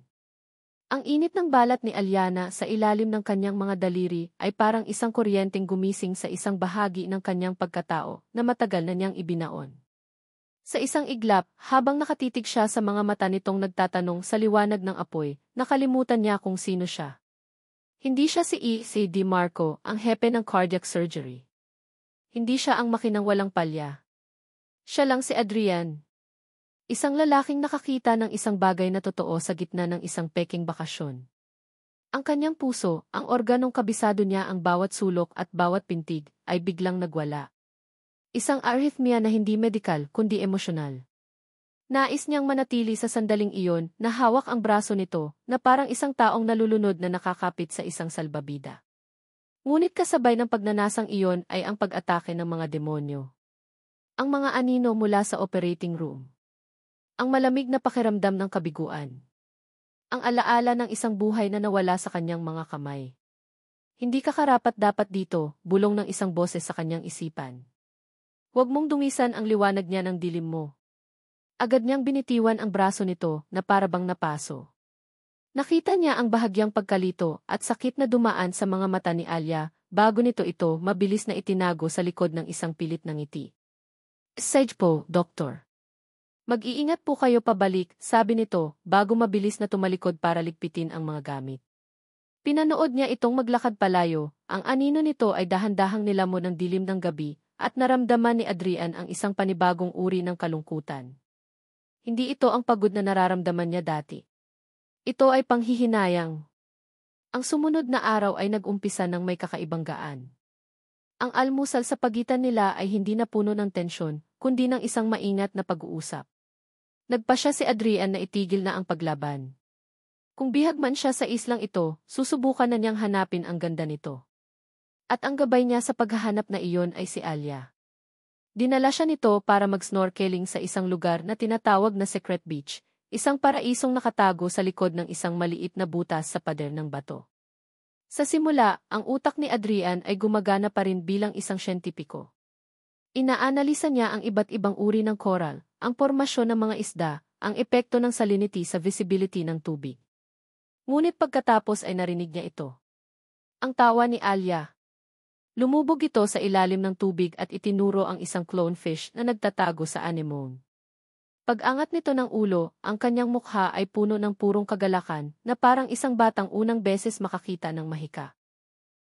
Ang init ng balat ni Alyana sa ilalim ng kanyang mga daliri ay parang isang kuryenteng gumising sa isang bahagi ng kanyang pagkatao na matagal na niyang ibinaon. Sa isang iglap, habang nakatitig siya sa mga mata nitong nagtatanong sa liwanag ng apoy, nakalimutan niya kung sino siya. Hindi siya si E.C. DeMarco, ang hepe ng cardiac surgery. Hindi siya ang makinang walang palya. Siya lang si Adrian. Isang lalaking nakakita ng isang bagay na totoo sa gitna ng isang peking bakasyon. Ang kanyang puso, ang organong kabisado niya ang bawat sulok at bawat pintig, ay biglang nagwala. Isang arrhythmia na hindi medikal kundi emosyonal. Nais niyang manatili sa sandaling iyon na hawak ang braso nito na parang isang taong nalulunod na nakakapit sa isang salbabida. Ngunit kasabay ng pagnanasang iyon ay ang pag-atake ng mga demonyo. Ang mga anino mula sa operating room. Ang malamig na pakiramdam ng kabiguan. Ang alaala ng isang buhay na nawala sa kanyang mga kamay. Hindi ka karapat-dapat dito, bulong ng isang boses sa kanyang isipan. Huwag mong dungisan ang liwanag niya ng dilim mo. Agad niyang binitiwan ang braso nito na parabang napaso. Nakita niya ang bahagyang pagkalito at sakit na dumaan sa mga mata ni Alia, bago nito ito mabilis na itinago sa likod ng isang pilit na ngiti. Sage po, Doktor. Mag-iingat po kayo pabalik, sabi nito, bago mabilis na tumalikod para ligpitin ang mga gamit. Pinanood niya itong maglakad palayo, ang anino nito ay dahan-dahang nilamon ng dilim ng gabi, at naramdaman ni Adrian ang isang panibagong uri ng kalungkutan. Hindi ito ang pagod na nararamdaman niya dati. Ito ay panghihinayang. Ang sumunod na araw ay nag-umpisa ng may kakaibang gaan. Ang almusal sa pagitan nila ay hindi napuno ng tensyon, kundi ng isang maingat na pag-uusap. Nagpasya si Adrian na itigil na ang paglaban. Kung bihag man siya sa islang ito, susubukan na niyang hanapin ang ganda nito. At ang gabay niya sa paghahanap na iyon ay si Alia. Dinala siya nito para mag-snorkeling sa isang lugar na tinatawag na Secret Beach, isang paraisong nakatago sa likod ng isang maliit na butas sa pader ng bato. Sa simula, ang utak ni Adrian ay gumagana pa rin bilang isang siyentipiko. Inaanalisa niya ang iba't ibang uri ng coral, ang pormasyon ng mga isda, ang epekto ng salinity sa visibility ng tubig. Ngunit pagkatapos ay narinig niya ito. Ang tawa ni Alia. Lumubog ito sa ilalim ng tubig at itinuro ang isang clownfish na nagtatago sa anemone. Pag-angat nito ng ulo, ang kanyang mukha ay puno ng purong kagalakan na parang isang batang unang beses makakita ng mahika.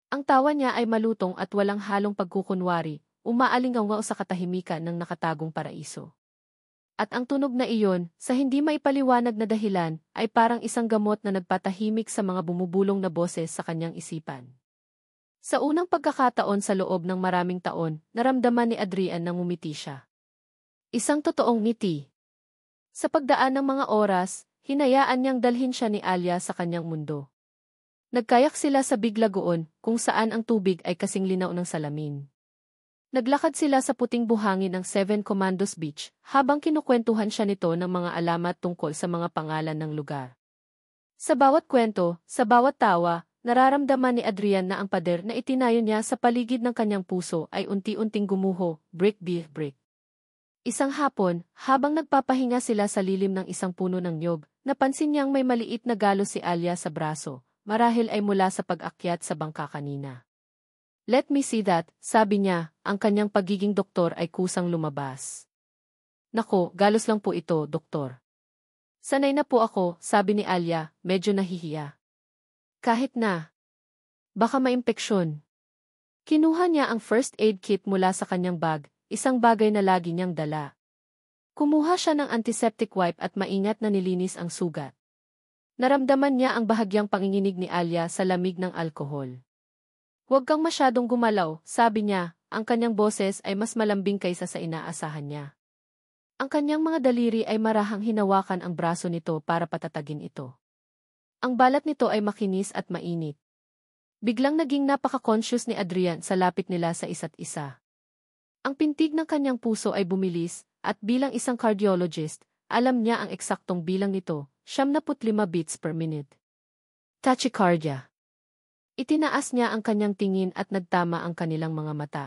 Ang tawa niya ay malutong at walang halong pagkukunwari, umaalingaw sa katahimikan ng nakatagong paraiso. At ang tunog na iyon, sa hindi maipaliwanag na dahilan, ay parang isang gamot na nagpatahimik sa mga bumubulong na boses sa kanyang isipan. Sa unang pagkakataon sa loob ng maraming taon, naramdaman ni Adrian na ngumiti siya. Isang totoong ngiti. Sa pagdaan ng mga oras, hinayaan niyang dalhin siya ni Alia sa kanyang mundo. Nagkayak sila sa biglagoon, kung saan ang tubig ay kasing linaw ng salamin. Naglakad sila sa puting buhangin ng Seven Commandos Beach, habang kinukwentuhan siya nito ng mga alamat tungkol sa mga pangalan ng lugar. Sa bawat kwento, sa bawat tawa, nararamdaman ni Adrian na ang pader na itinayo niya sa paligid ng kanyang puso ay unti-unting gumuho, brick by brick. Isang hapon, habang nagpapahinga sila sa lilim ng isang puno ng niyog, napansin niyang may maliit na galos si Alia sa braso, marahil ay mula sa pag-akyat sa bangka kanina. Let me see that, sabi niya, ang kanyang pagiging doktor ay kusang lumabas. Nako, galos lang po ito, doktor. Sanay na po ako, sabi ni Alia, medyo nahihiya. Kahit na. Baka maimpeksyon. Kinuha niya ang first aid kit mula sa kanyang bag, isang bagay na lagi niyang dala. Kumuha siya ng antiseptic wipe at maingat na nilinis ang sugat. Naramdaman niya ang bahagyang panginginig ni Alia sa lamig ng alkohol. Huwag kang masyadong gumalaw, sabi niya, ang kanyang boses ay mas malambing kaysa sa inaasahan niya. Ang kanyang mga daliri ay marahang hinawakan ang braso nito para patatagin ito. Ang balat nito ay makinis at mainit. Biglang naging napaka-conscious ni Adrian sa lapit nila sa isa't isa. Ang pintig ng kanyang puso ay bumilis, at bilang isang cardiologist, alam niya ang eksaktong bilang nito, 75 beats per minute. Tachycardia. Itinaas niya ang kanyang tingin at nagtama ang kanilang mga mata.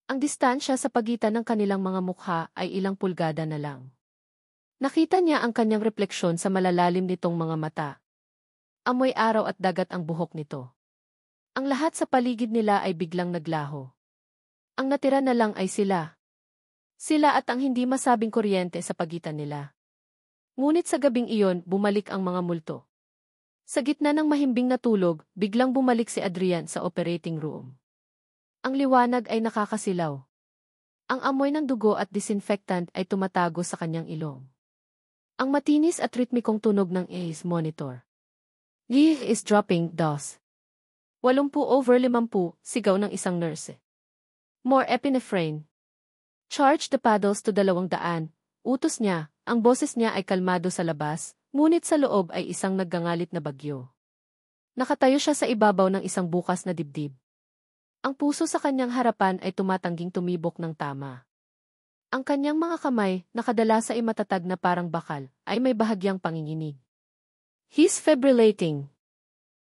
Ang distansya sa pagitan ng kanilang mga mukha ay ilang pulgada na lang. Nakita niya ang kanyang refleksyon sa malalalim nitong mga mata. Amoy araw at dagat ang buhok nito. Ang lahat sa paligid nila ay biglang naglaho. Ang natira na lang ay sila. Sila at ang hindi masabing kuryente sa pagitan nila. Ngunit sa gabing iyon, bumalik ang mga multo. Sa gitna ng mahimbing na tulog, biglang bumalik si Adrian sa operating room. Ang liwanag ay nakakasilaw. Ang amoy ng dugo at disinfectant ay tumatago sa kanyang ilong. Ang matinis at ritmikong tunog ng ACE monitor. He is dropping dose. 80/50, sigaw ng isang nurse. More epinephrine. Charge the paddles to 200, utos niya, ang boses niya ay kalmado sa labas, ngunit sa loob ay isang naggangalit na bagyo. Nakatayo siya sa ibabaw ng isang bukas na dibdib. Ang puso sa kanyang harapan ay tumatangging tumibok ng tama. Ang kanyang mga kamay, nakadala sa imatatag na parang bakal, ay may bahagyang panginginig. He's fibrillating.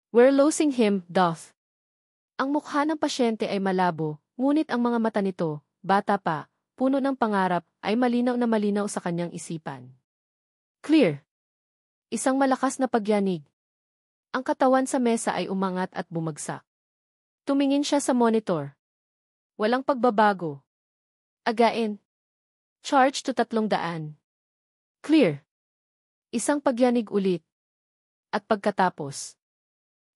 We're losing him, doth. Ang mukha ng pasyente ay malabo, ngunit ang mga mata nito, bata pa, puno ng pangarap, ay malinaw na malinaw sa kanyang isipan. Clear. Isang malakas na pagyanig. Ang katawan sa mesa ay umangat at bumagsak. Tumingin siya sa monitor. Walang pagbabago. Again. Charge to 300. Clear. Isang pagyanig ulit. At pagkatapos,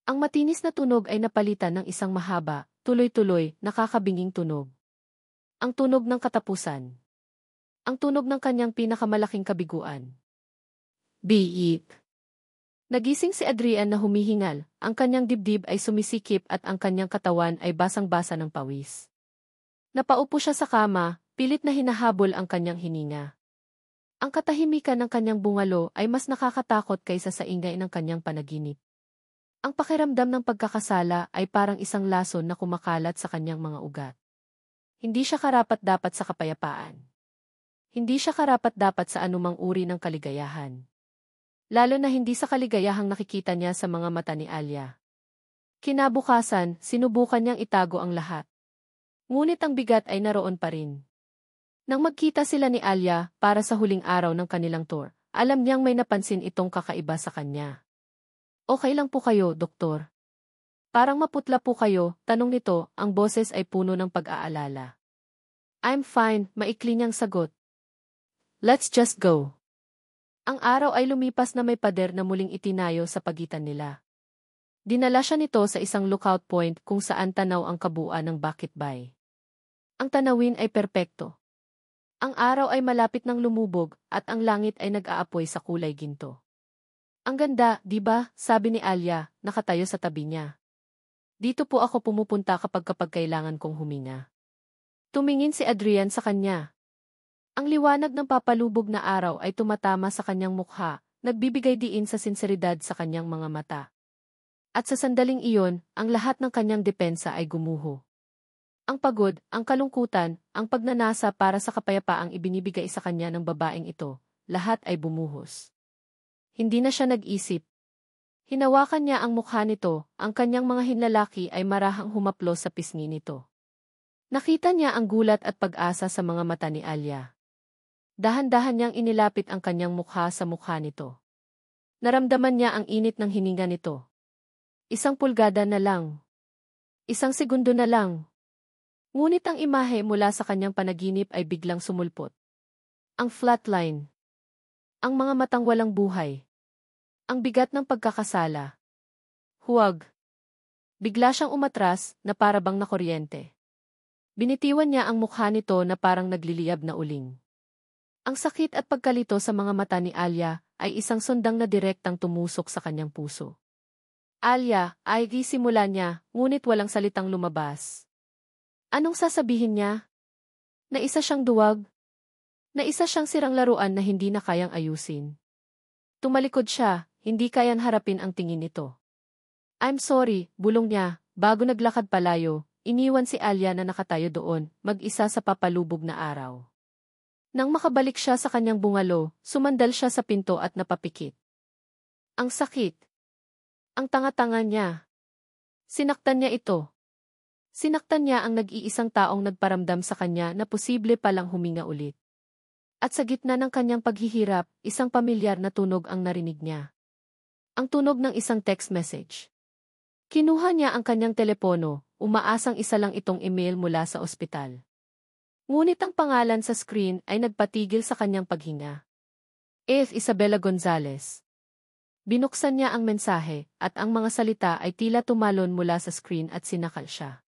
ang matinis na tunog ay napalitan ng isang mahaba, tuloy-tuloy, nakakabinging tunog. Ang tunog ng katapusan. Ang tunog ng kanyang pinakamalaking kabiguan. Beep. Nagising si Adrian na humihingal, ang kanyang dibdib ay sumisikip at ang kanyang katawan ay basang-basa ng pawis. Napaupo siya sa kama, pilit na hinahabol ang kanyang hininga. Ang katahimikan ng kanyang bungalo ay mas nakakatakot kaysa sa ingay ng kanyang panaginip. Ang pakiramdam ng pagkakasala ay parang isang lason na kumakalat sa kanyang mga ugat. Hindi siya karapat-dapat sa kapayapaan. Hindi siya karapat-dapat sa anumang uri ng kaligayahan. Lalo na hindi sa kaligayahang nakikita niya sa mga mata ni Alia. Kinabukasan, sinubukan niyang itago ang lahat. Ngunit ang bigat ay naroon pa rin. Nang magkita sila ni Alia para sa huling araw ng kanilang tour, alam niyang may napansin itong kakaiba sa kanya. Okay lang po kayo, doktor? Parang maputla po kayo, tanong nito, ang boses ay puno ng pag-aalala. I'm fine, maikli niyang sagot. Let's just go. Ang araw ay lumipas na may pader na muling itinayo sa pagitan nila. Dinala siya nito sa isang lookout point kung saan tanaw ang kabuuan ng Bakit Bay. Ang tanawin ay perpekto. Ang araw ay malapit ng lumubog at ang langit ay nag-aapoy sa kulay ginto. Ang ganda, di ba? Sabi ni Alia, nakatayo sa tabi niya. Dito po ako pumupunta kapag kailangan kong huminga. Tumingin si Adrian sa kanya. Ang liwanag ng papalubog na araw ay tumatama sa kanyang mukha, nagbibigay diin sa sinseridad sa kanyang mga mata. At sa sandaling iyon, ang lahat ng kanyang depensa ay gumuho. Ang pagod, ang kalungkutan, ang pagnanasa para sa kapayapaang ibinibigay sa kanya ng babaeng ito, lahat ay bumuhos. Hindi na siya nag-isip. Hinawakan niya ang mukha nito, ang kanyang mga hinlalaki ay marahang humaplos sa pisngi nito. Nakita niya ang gulat at pag-asa sa mga mata ni Alia. Dahan-dahan niyang inilapit ang kanyang mukha sa mukha nito. Naramdaman niya ang init ng hininga nito. 1 pulgada na lang. 1 segundo na lang. Ngunit ang imahe mula sa kanyang panaginip ay biglang sumulpot. Ang flatline. Ang mga matang walang buhay. Ang bigat ng pagkakasala. Huwag. Bigla siyang umatras na para bang nakuryente. Binitiwan niya ang mukha nito na parang nagliliyab na uling. Ang sakit at pagkalito sa mga mata ni Alia ay isang sundang na direktang tumusok sa kanyang puso. Alia, ay simula niya, ngunit walang salitang lumabas. Anong sasabihin niya? Na isa siyang duwag? Na isa siyang sirang laruan na hindi na kayang ayusin. Tumalikod siya, hindi kayang harapin ang tingin nito. I'm sorry, bulong niya, bago naglakad palayo, iniwan si Alia na nakatayo doon, mag-isa sa papalubog na araw. Nang makabalik siya sa kanyang bungalo, sumandal siya sa pinto at napapikit. Ang sakit. Ang tanga-tanga niya. Sinaktan niya ito. Sinaktan niya ang nag-iisang taong nagparamdam sa kanya na posible palang huminga ulit. At sa gitna ng kanyang paghihirap, isang pamilyar na tunog ang narinig niya. Ang tunog ng isang text message. Kinuha niya ang kanyang telepono, umaasang isa lang itong email mula sa ospital. Ngunit ang pangalan sa screen ay nagpatigil sa kanyang paghinga. F. Isabela Gonzalez. Binuksan niya ang mensahe, at ang mga salita ay tila tumalon mula sa screen at sinakal siya.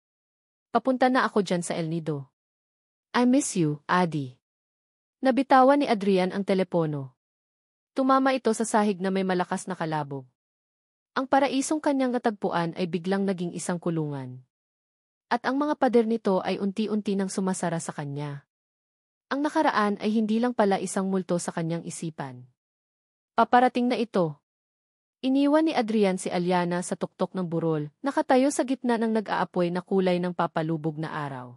Papunta na ako dyan sa El Nido. I miss you, Adi. Nabitawan ni Adrian ang telepono. Tumama ito sa sahig na may malakas na kalabog. Ang paraisong kanyang natagpuan ay biglang naging isang kulungan. At ang mga pader nito ay unti-unti nang sumasara sa kanya. Ang nakaraan ay hindi lang pala isang multo sa kanyang isipan. Paparating na ito. Iniwan ni Adrian si Aliana sa tuktok ng burol, nakatayo sa gitna ng nag-aapoy na kulay ng papalubog na araw.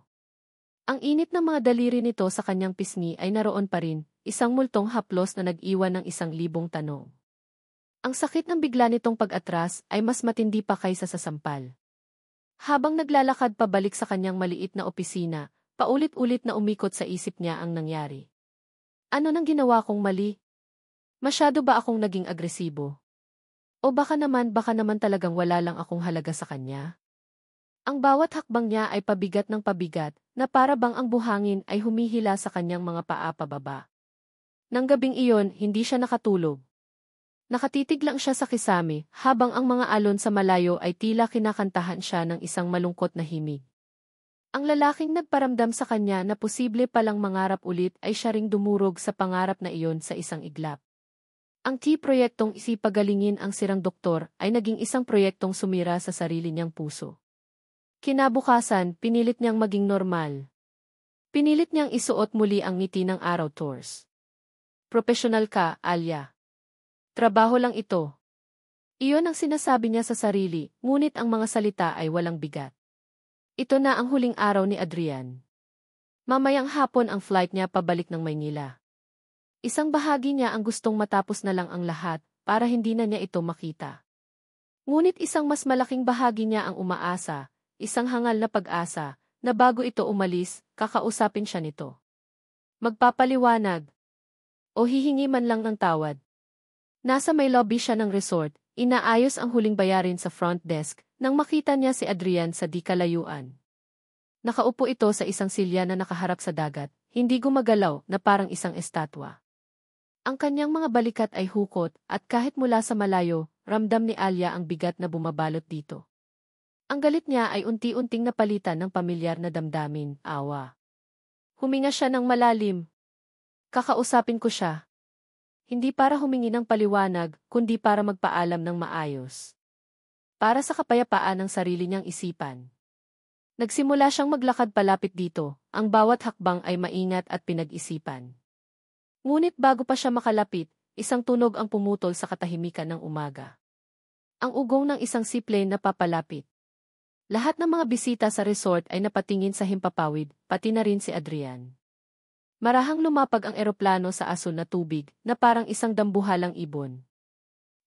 Ang init ng mga daliri nito sa kanyang pisngi ay naroon pa rin, isang multong haplos na nag-iwan ng 1,000 tanong. Ang sakit ng bigla nitong pag-atras ay mas matindi pa kaysa sa sampal. Habang naglalakad pabalik sa kanyang maliit na opisina, paulit-ulit na umikot sa isip niya ang nangyari. Ano nang ginawa kong mali? Masyado ba akong naging agresibo? O baka naman talagang wala lang akong halaga sa kanya? Ang bawat hakbang niya ay pabigat ng pabigat, na para bang ang buhangin ay humihila sa kanyang mga paa pababa. Nang gabing iyon, hindi siya nakatulog. Nakatitig lang siya sa kisame, habang ang mga alon sa malayo ay tila kinakantahan siya ng isang malungkot na himig. Ang lalaking nagparamdam sa kanya na posible palang mangarap ulit ay siya ring dumurog sa pangarap na iyon sa isang iglap. Ang proyektong isipagalingin ang sirang doktor ay naging isang proyektong sumira sa sarili niyang puso. Kinabukasan, pinilit niyang maging normal. Pinilit niyang isuot muli ang ngiti ng araw tours. Profesional ka, Alia. Trabaho lang ito. Iyon ang sinasabi niya sa sarili, ngunit ang mga salita ay walang bigat. Ito na ang huling araw ni Adrian. Mamayang hapon ang flight niya pabalik ng Maynila. Isang bahagi niya ang gustong matapos na lang ang lahat, para hindi na niya ito makita. Ngunit isang mas malaking bahagi niya ang umaasa, isang hangal na pag-asa, na bago ito umalis, kakausapin siya nito. Magpapaliwanag. O hihingi man lang ng tawad. Nasa may lobby siya ng resort, inaayos ang huling bayarin sa front desk, nang makita niya si Adrian sa di kalayuan. Nakaupo ito sa isang silya na nakaharap sa dagat, hindi gumagalaw na parang isang estatwa. Ang kanyang mga balikat ay hukot, at kahit mula sa malayo, ramdam ni Alia ang bigat na bumabalot dito. Ang galit niya ay unti-unting napalitan ng pamilyar na damdamin, awa. Huminga siya ng malalim. Kakausapin ko siya. Hindi para humingi ng paliwanag, kundi para magpaalam ng maayos. Para sa kapayapaan ng sarili niyang isipan. Nagsimula siyang maglakad palapit dito, ang bawat hakbang ay maingat at pinag-isipan. Ngunit bago pa siya makalapit, isang tunog ang pumutol sa katahimikan ng umaga. Ang ugong ng isang seaplane na papalapit. Lahat ng mga bisita sa resort ay napatingin sa himpapawid, pati na rin si Adrian. Marahang lumapag ang eroplano sa asul na tubig, na parang isang dambuhalang ibon.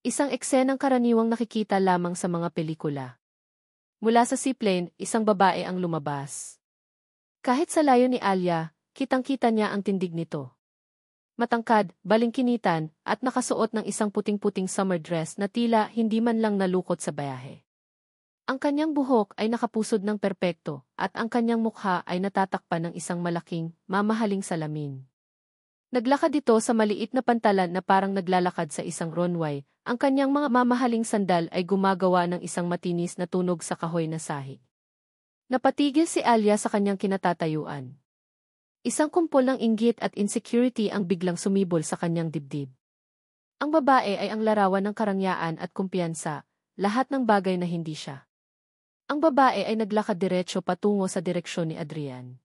Isang eksenang karaniwang nakikita lamang sa mga pelikula. Mula sa seaplane, isang babae ang lumabas. Kahit sa layo ni Alia, kitang-kita niya ang tindig nito. Matangkad, balingkinitan, at nakasuot ng isang puting-puting summer dress na tila hindi man lang nalukot sa bayahe. Ang kanyang buhok ay nakapusod ng perpekto, at ang kanyang mukha ay natatakpan ng isang malaking, mamahaling salamin. Naglakad ito sa maliit na pantalan na parang naglalakad sa isang runway. Ang kanyang mga mamahaling sandal ay gumagawa ng isang matinis na tunog sa kahoy na sahig. Napatigil si Alia sa kanyang kinatatayuan. Isang kumpol ng inggit at insecurity ang biglang sumibol sa kanyang dibdib. Ang babae ay ang larawan ng karangyaan at kumpiyansa, lahat ng bagay na hindi siya. Ang babae ay naglakad diretso patungo sa direksyon ni Adrian.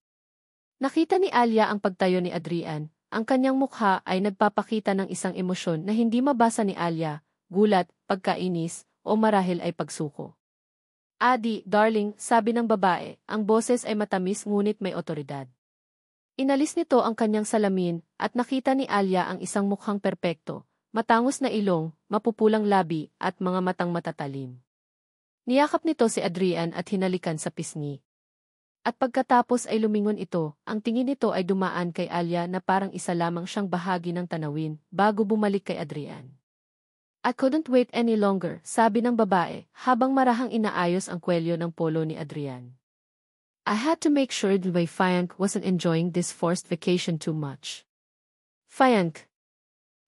Nakita ni Alia ang pagtayo ni Adrian. Ang kanyang mukha ay nagpapakita ng isang emosyon na hindi mabasa ni Alia, gulat, pagkainis, o marahil ay pagsuko. Adi, darling, sabi ng babae, ang boses ay matamis ngunit may otoridad. Inalis nito ang kanyang salamin at nakita ni Alia ang isang mukhang perpekto, matangos na ilong, mapupulang labi at mga matang matatalim. Niyakap nito si Adrian at hinalikan sa pisngi. At pagkatapos ay lumingon ito, ang tingin nito ay dumaan kay Alia na parang isa lamang siyang bahagi ng tanawin bago bumalik kay Adrian. I couldn't wait any longer, sabi ng babae habang marahang inaayos ang kwelyo ng polo ni Adrian. I had to make sure that my Fianc wasn't enjoying this forced vacation too much. Fianc.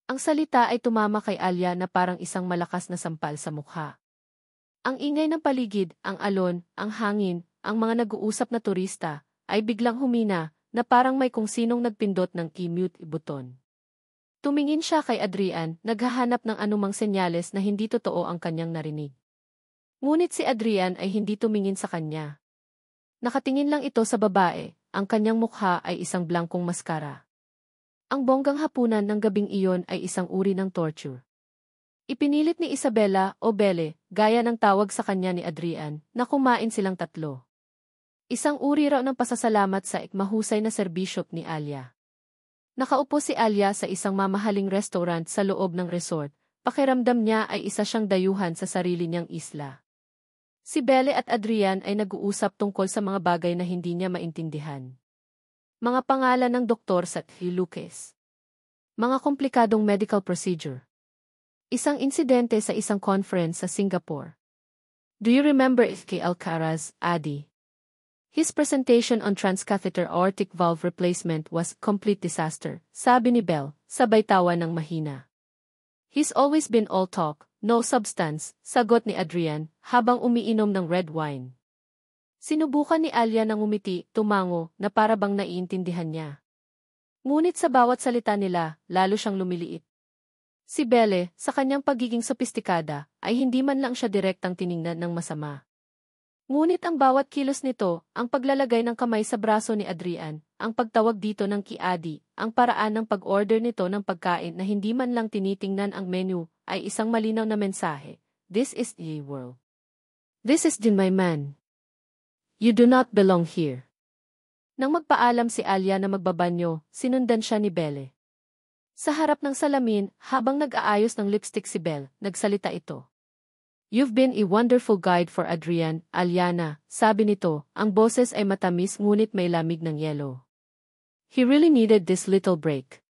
Ang salita ay tumama kay Alia na parang isang malakas na sampal sa mukha. Ang ingay ng paligid, ang alon, ang hangin, ang mga nag-uusap na turista, ay biglang humina, na parang may kung sinong nagpindot ng key-mute buton. Tumingin siya kay Adrian, naghahanap ng anumang senyales na hindi totoo ang kanyang narinig. Ngunit si Adrian ay hindi tumingin sa kanya. Nakatingin lang ito sa babae, ang kanyang mukha ay isang blankong maskara. Ang bonggang hapunan ng gabing iyon ay isang uri ng torture. Ipinilit ni Isabela o Belle, gaya ng tawag sa kanya ni Adrian, na kumain silang tatlo. Isang uri raw ng pasasalamat sa mahusay na serbisyo ni Alia. Nakaupo si Alia sa isang mamahaling restaurant sa loob ng resort, pakiramdam niya ay isa siyang dayuhan sa sarili niyang isla. Si Belle at Adrian ay nag-uusap tungkol sa mga bagay na hindi niya maintindihan. Mga pangalan ng doktor sa Lucas. Mga komplikadong medical procedure. Isang insidente sa isang conference sa Singapore. Do you remember F.K. Alcaraz, Adi? His presentation on transcatheter aortic valve replacement was complete disaster, sabi ni Belle, sabay tawa ng mahina. He's always been all talk, no substance, sagot ni Adrian, habang umiinom ng red wine. Sinubukan ni Alia na ngumiti, tumango, na para bang naiintindihan niya. Ngunit sa bawat salita nila, lalo siyang lumiliit. Si Belle, sa kanyang pagiging sopistikada, ay hindi man lang siya direktang tiningnan ng masama. Ngunit ang bawat kilos nito, ang paglalagay ng kamay sa braso ni Adrian, ang pagtawag dito ng Kiadi, ang paraan ng pag-order nito ng pagkain na hindi man lang tinitingnan ang menu, ay isang malinaw na mensahe. This is the world. This is my man. You do not belong here. Nang magpaalam si Alia na magbabanyo, sinundan siya ni Belle. Sa harap ng salamin, habang nag-aayos ng lipstick si Belle, nagsalita ito. You've been a wonderful guide for Adrian, Aliana, sabi nito, ang boses ay matamis ngunit may lamig ng yelo. He really needed this little break.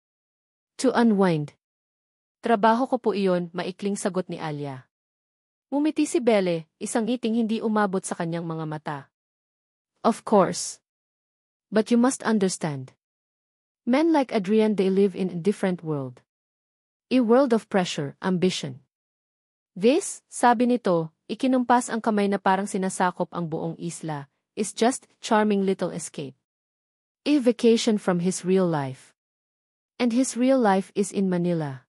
To unwind. Trabaho ko po iyon, maikling sagot ni Alia. Ngumiti si Belle, isang ngiting hindi umabot sa kanyang mga mata. Of course. But you must understand. Men like Adrian, they live in a different world. A world of pressure, ambition. This, sabi nito, ikinumpas ang kamay na parang sinasakop ang buong isla, is just charming little escape. A vacation from his real life. And his real life is in Manila.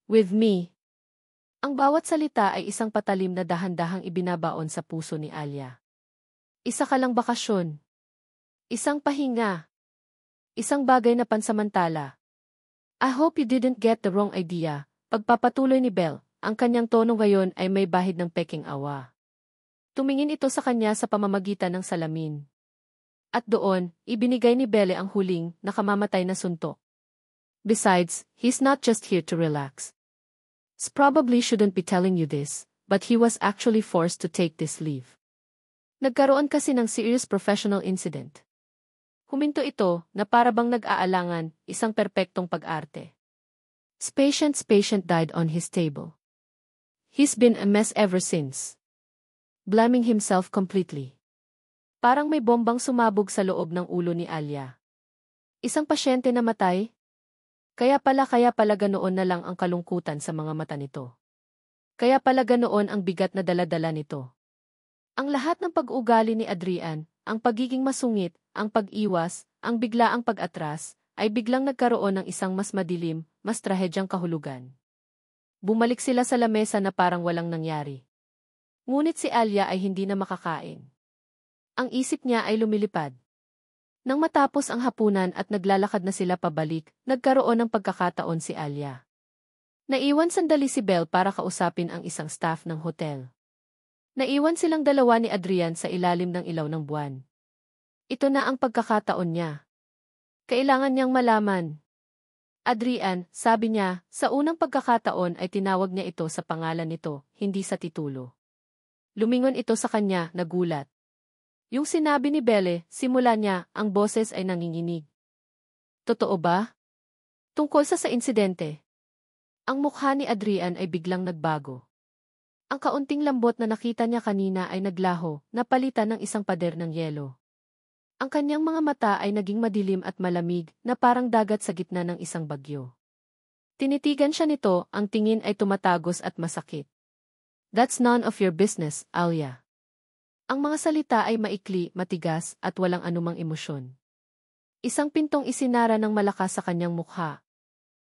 With me. Ang bawat salita ay isang patalim na dahan-dahang ibinabaon sa puso ni Alia. Isa ka lang bakasyon. Isang pahinga. Isang bagay na pansamantala. I hope you didn't get the wrong idea, pagpapatuloy ni Belle. Ang kanyang tono ngayon ay may bahid ng peking awa. Tumingin ito sa kanya sa pamamagitan ng salamin. At doon, ibinigay ni Belle ang huling, nakamamatay na suntok. Besides, he's not just here to relax. Probably shouldn't be telling you this, but he was actually forced to take this leave. Nagkaroon kasi ng serious professional incident. Huminto ito, na para bang nag-aalangan, isang perpektong pag-arte. Patient died on his table. He's been a mess ever since. Blaming himself completely. Parang may bombang sumabog sa loob ng ulo ni Alia. Isang pasyente na matay? Kaya pala ganoon na lang ang kalungkutan sa mga mata nito. Kaya pala ganoon ang bigat na dala-dala nito. Ang lahat ng pag-uugali ni Adrian, ang pagiging masungit, ang pag-iwas, ang biglaang pag-atras, ay biglang nagkaroon ng isang mas madilim, mas trahedyang kahulugan. Bumalik sila sa lamesa na parang walang nangyari. Ngunit si Alia ay hindi na makakain. Ang isip niya ay lumilipad. Nang matapos ang hapunan at naglalakad na sila pabalik, nagkaroon ng pagkakataon si Alia. Naiwan sandali si Belle para kausapin ang isang staff ng hotel. Naiwan silang dalawa ni Adrian sa ilalim ng ilaw ng buwan. Ito na ang pagkakataon niya. Kailangan niyang malaman. Adrian, sabi niya, sa unang pagkakataon ay tinawag niya ito sa pangalan nito, hindi sa titulo. Lumingon ito sa kanya, nagulat. Yung sinabi ni Belle, simula niya, ang boses ay nanginginig. Totoo ba? Tungkol sa insidente. Ang mukha ni Adrian ay biglang nagbago. Ang kaunting lambot na nakita niya kanina ay naglaho, napalitan ng isang pader ng yelo. Ang kanyang mga mata ay naging madilim at malamig, na parang dagat sa gitna ng isang bagyo. Tinitigan siya nito, ang tingin ay tumatagos at masakit. That's none of your business, Alia. Ang mga salita ay maikli, matigas, at walang anumang emosyon. Isang pintong isinara ng malakas sa kanyang mukha.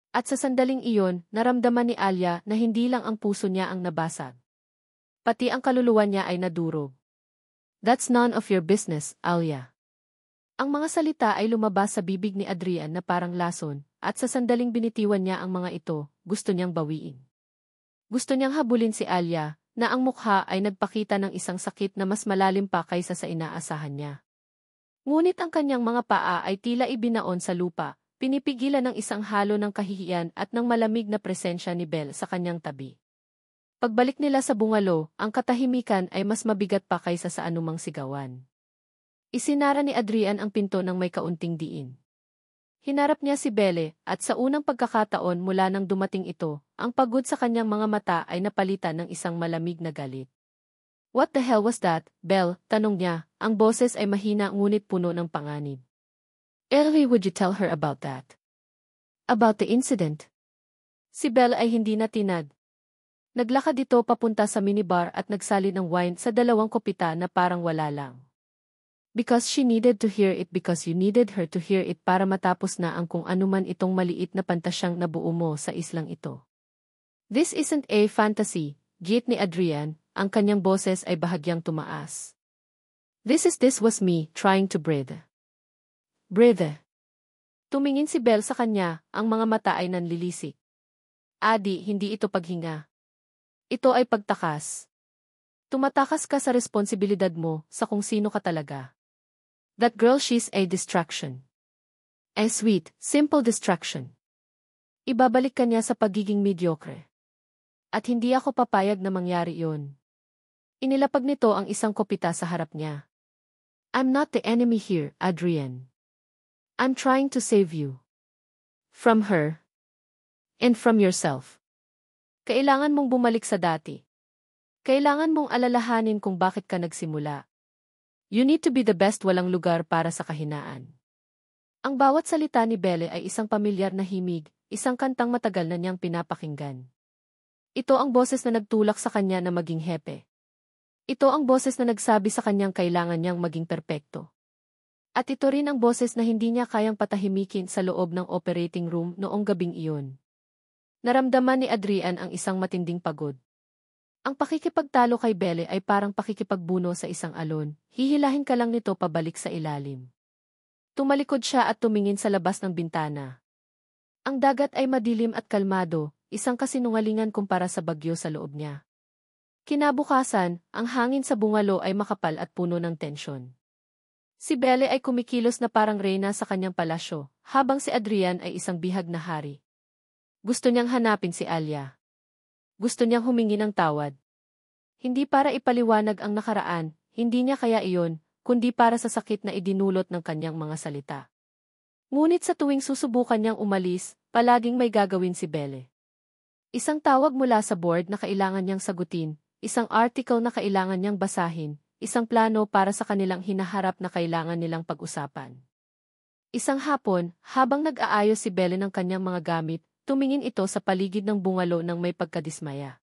At sa sandaling iyon, naramdaman ni Alia na hindi lang ang puso niya ang nabasag. Pati ang kaluluwa niya ay nadurog. That's none of your business, Alia. Ang mga salita ay lumabas sa bibig ni Adrian na parang lason, at sa sandaling binitiwan niya ang mga ito, gusto niyang bawiin. Gusto niyang habulin si Alia, na ang mukha ay nagpakita ng isang sakit na mas malalim pa kaysa sa inaasahan niya. Ngunit ang kanyang mga paa ay tila ibinaon sa lupa, pinipigilan ng isang halo ng kahihiyan at ng malamig na presensya ni Belle sa kanyang tabi. Pagbalik nila sa bungalo, ang katahimikan ay mas mabigat pa kaysa sa anumang sigawan. Isinara ni Adrian ang pinto ng may kaunting diin. Hinarap niya si Belle, at sa unang pagkakataon mula nang dumating ito, ang pagod sa kanyang mga mata ay napalitan ng isang malamig na galit. What the hell was that, Belle? Tanong niya, ang boses ay mahina ngunit puno ng panganib. Early would you tell her about that? About the incident? Si Belle ay hindi natinag. Naglakad ito papunta sa minibar at nagsali ng wine sa 2 kopita na parang wala lang. Because she needed to hear it because you needed her to hear it para matapos na ang kung anuman itong maliit na pantasyang nabuo mo sa islang ito. This isn't a fantasy, git ni Adrian, ang kanyang boses ay bahagyang tumaas. This was me, trying to breathe. Breathe. Tumingin si Belle sa kanya, ang mga mata ay nanlilisik. Adi, hindi ito paghinga. Ito ay pagtakas. Tumatakas ka sa responsibilidad mo, sa kung sino ka talaga. That girl, she's a distraction. A sweet, simple distraction. Ibabalik ka niya sa pagiging mediocre. At hindi ako papayag na mangyari yon. Inilapag nito ang isang kopita sa harap niya. I'm not the enemy here, Adrian. I'm trying to save you. From her. And from yourself. Kailangan mong bumalik sa dati. Kailangan mong alalahanin kung bakit ka nagsimula. You need to be the best, walang lugar para sa kahinaan. Ang bawat salita ni Belle ay isang pamilyar na himig, isang kantang matagal na niyang pinapakinggan. Ito ang boses na nagtulak sa kanya na maging hepe. Ito ang boses na nagsabi sa kanyang kailangan niyang maging perpekto. At ito rin ang boses na hindi niya kayang patahimikin sa loob ng operating room noong gabing iyon. Naramdaman ni Adrian ang isang matinding pagod. Ang pakikipagtalo kay Belle ay parang pakikipagbuno sa isang alon, hihilahin ka lang nito pabalik sa ilalim. Tumalikod siya at tumingin sa labas ng bintana. Ang dagat ay madilim at kalmado, isang kasinungalingan kumpara sa bagyo sa loob niya. Kinabukasan, ang hangin sa bungalo ay makapal at puno ng tensyon. Si Belle ay kumikilos na parang reyna sa kanyang palasyo, habang si Adrian ay isang bihag na hari. Gusto niyang hanapin si Alia. Gusto niyang humingi ng tawad. Hindi para ipaliwanag ang nakaraan, hindi niya kaya iyon, kundi para sa sakit na idinulot ng kanyang mga salita. Ngunit sa tuwing susubukan niyang umalis, palaging may gagawin si Belle. Isang tawag mula sa board na kailangan niyang sagutin, isang article na kailangan niyang basahin, isang plano para sa kanilang hinaharap na kailangan nilang pag-usapan. Isang hapon, habang nag-aayos si Belle ng kanyang mga gamit, tumingin ito sa paligid ng bungalo ng may pagkadismaya.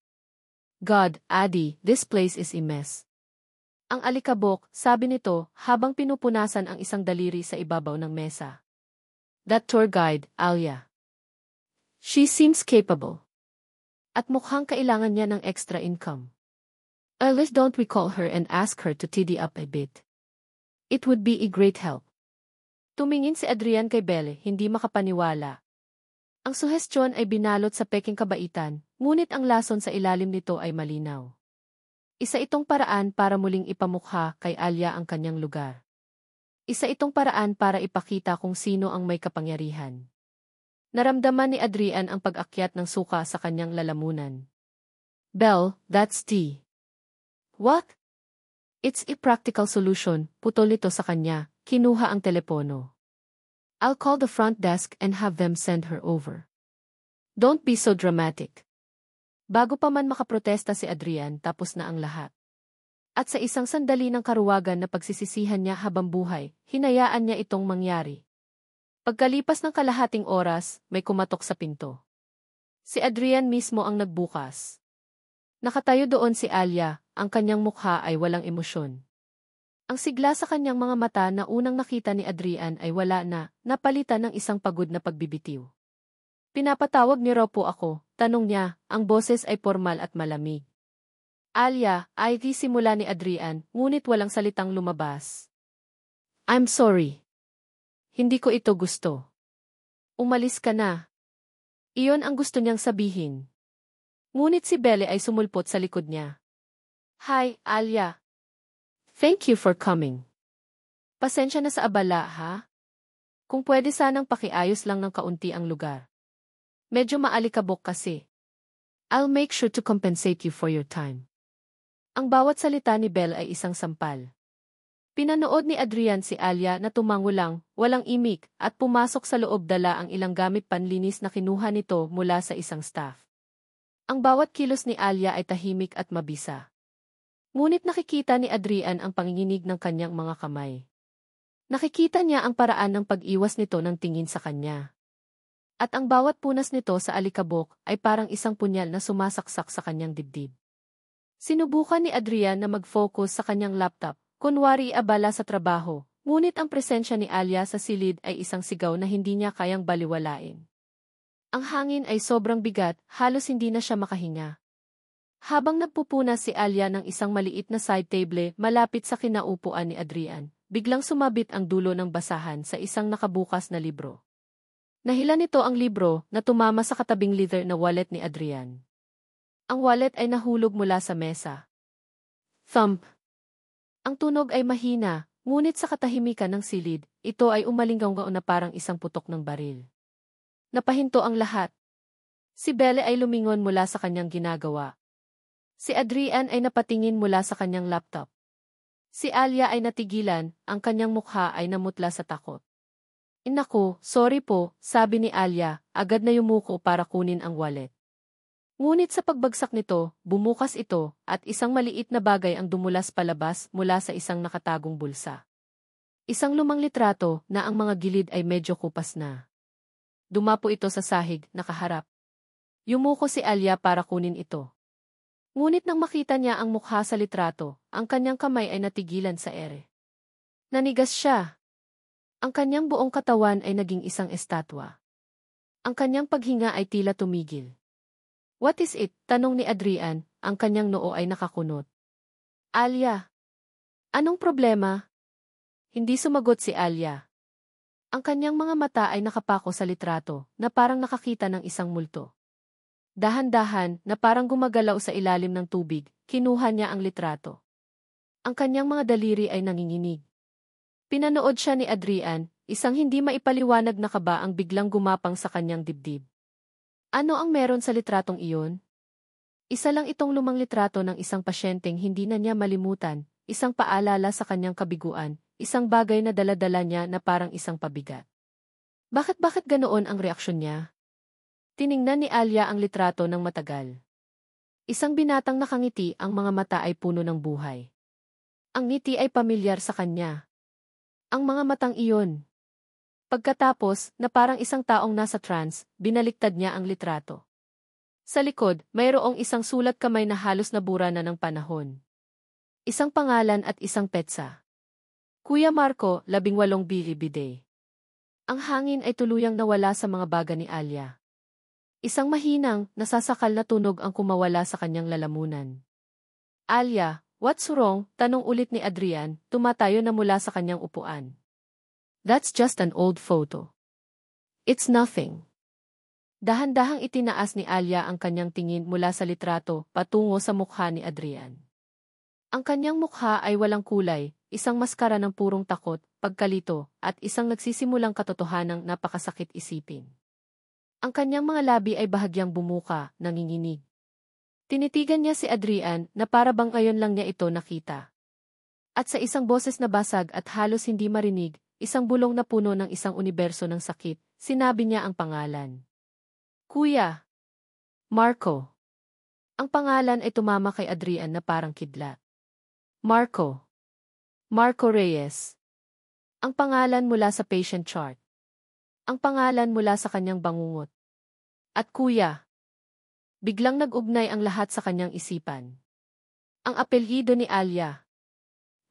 God, Addie, this place is a mess. Ang alikabok, sabi nito, habang pinupunasan ang isang daliri sa ibabaw ng mesa. That tour guide, Alia. She seems capable. At mukhang kailangan niya ng extra income. Let's don't we call her and ask her to tidy up a bit. It would be a great help. Tumingin si Adrian kay Belle, hindi makapaniwala. Ang suhestyon ay binalot sa peking kabaitan, ngunit ang lason sa ilalim nito ay malinaw. Isa itong paraan para muling ipamukha kay Alia ang kanyang lugar. Isa itong paraan para ipakita kung sino ang may kapangyarihan. Naramdaman ni Adrian ang pag-akyat ng suka sa kanyang lalamunan. Belle, that's tea. What? It's a practical solution, putol nito sa kanya, kinuha ang telepono. I'll call the front desk and have them send her over. Don't be so dramatic. Bago pa man makaprotesta si Adrian, tapos na ang lahat. At sa isang sandali ng karuwagan na pagsisisihan niya habang buhay, hinayaan niya itong mangyari. Pagkalipas ng kalahating oras, may kumatok sa pinto. Si Adrian mismo ang nagbukas. Nakatayo doon si Alia, ang kanyang mukha ay walang emosyon. Ang sigla sa kanyang mga mata na unang nakita ni Adrian ay wala na, napalitan ng isang pagod na pagbibitiw. Pinapatawag niyo raw po ako, tanong niya, ang boses ay formal at malamig. Alia, ay simula ni Adrian, ngunit walang salitang lumabas. I'm sorry. Hindi ko ito gusto. Umalis ka na. Iyon ang gusto niyang sabihin. Ngunit si Belle ay sumulpot sa likod niya. Hi, Alia. Thank you for coming. Pasensya na sa abala, ha? Kung pwede sanang pakiayos lang ng kaunti ang lugar. Medyo maalikabok kasi. I'll make sure to compensate you for your time. Ang bawat salita ni Belle ay isang sampal. Pinanood ni Adrian si Alia na tumango lang, walang imik, at pumasok sa loob dala ang ilang gamit panlinis na kinuha nito mula sa isang staff. Ang bawat kilos ni Alia ay tahimik at mabisa. Ngunit nakikita ni Adrian ang panginginig ng kanyang mga kamay. Nakikita niya ang paraan ng pag-iwas nito ng tingin sa kanya. At ang bawat punas nito sa alikabok ay parang isang punyal na sumasaksak sa kanyang dibdib. Sinubukan ni Adrian na mag-focus sa kanyang laptop, kunwari abala sa trabaho, ngunit ang presensya ni Alia sa silid ay isang sigaw na hindi niya kayang baliwalain. Ang hangin ay sobrang bigat, halos hindi na siya makahinga. Habang nagpupunas si Alia ng isang maliit na side table malapit sa kinaupuan ni Adrian, biglang sumabit ang dulo ng basahan sa isang nakabukas na libro. Nahilan nito ang libro na tumama sa katabing leather na wallet ni Adrian. Ang wallet ay nahulog mula sa mesa. Thump! Ang tunog ay mahina, ngunit sa katahimikan ng silid, ito ay umalinggaw na parang isang putok ng baril. Napahinto ang lahat. Si Belle ay lumingon mula sa kanyang ginagawa. Si Adrian ay napatingin mula sa kanyang laptop. Si Alia ay natigilan, ang kanyang mukha ay namutla sa takot. Inaku, sorry po, sabi ni Alia, agad na yumuko para kunin ang wallet. Ngunit sa pagbagsak nito, bumukas ito, at isang maliit na bagay ang dumulas palabas mula sa isang nakatagong bulsa. Isang lumang litrato na ang mga gilid ay medyo kupas na. Dumapo ito sa sahig, nakaharap. Yumuko si Alia para kunin ito. Ngunit nang makita niya ang mukha sa litrato, ang kanyang kamay ay natigilan sa ere. Nanigas siya. Ang kanyang buong katawan ay naging isang estatwa. Ang kanyang paghinga ay tila tumigil. What is it? Tanong ni Adrian, ang kanyang noo ay nakakunot. Alia. Anong problema? Hindi sumagot si Alia. Ang kanyang mga mata ay nakapako sa litrato, na parang nakakita ng isang multo. Dahan-dahan, na parang gumagalaw sa ilalim ng tubig, kinuha niya ang litrato. Ang kanyang mga daliri ay nanginginig. Pinanood siya ni Adrian, isang hindi maipaliwanag na kaba ang biglang gumapang sa kanyang dibdib. Ano ang meron sa litratong iyon? Isa lang itong lumang litrato ng isang pasyenteng hindi na niya malimutan, isang paalala sa kanyang kabiguan, isang bagay na dala-dala niya na parang isang pabigat. Bakit ganoon ang reaksyon niya? Tiningnan ni Alia ang litrato ng matagal. Isang binatang nakangiti, ang mga mata ay puno ng buhay. Ang ngiti ay pamilyar sa kanya. Ang mga matang iyon. Pagkatapos, na parang isang taong nasa trance, binaliktad niya ang litrato. Sa likod, mayroong isang sulat kamay na halos nabura na ng panahon. Isang pangalan at isang petsa. Kuya Marco, 18 bilibide. Ang hangin ay tuluyang nawala sa mga baga ni Alia. Isang mahinang, nasasakal na tunog ang kumawala sa kanyang lalamunan. Alia, what's wrong? Tanong ulit ni Adrian, tumatayo na mula sa kanyang upuan. That's just an old photo. It's nothing. Dahan-dahang itinaas ni Alia ang kanyang tingin mula sa litrato patungo sa mukha ni Adrian. Ang kanyang mukha ay walang kulay, isang maskara ng purong takot, pagkalito, at isang nagsisimulang katotohanang napakasakit isipin. Ang kanyang mga labi ay bahagyang bumuka, nanginginig. Tinitigan niya si Adrian na para bang ngayon lang niya ito nakita. At sa isang boses na basag at halos hindi marinig, isang bulong na puno ng isang universo ng sakit, sinabi niya ang pangalan. Kuya Marco. Ang pangalan ay tumama kay Adrian na parang kidlat. Marco. Marco Reyes. Ang pangalan mula sa patient chart. Ang pangalan mula sa kanyang bangungot. At kuya. Biglang nag-ugnay ang lahat sa kanyang isipan. Ang apelyido ni Alia.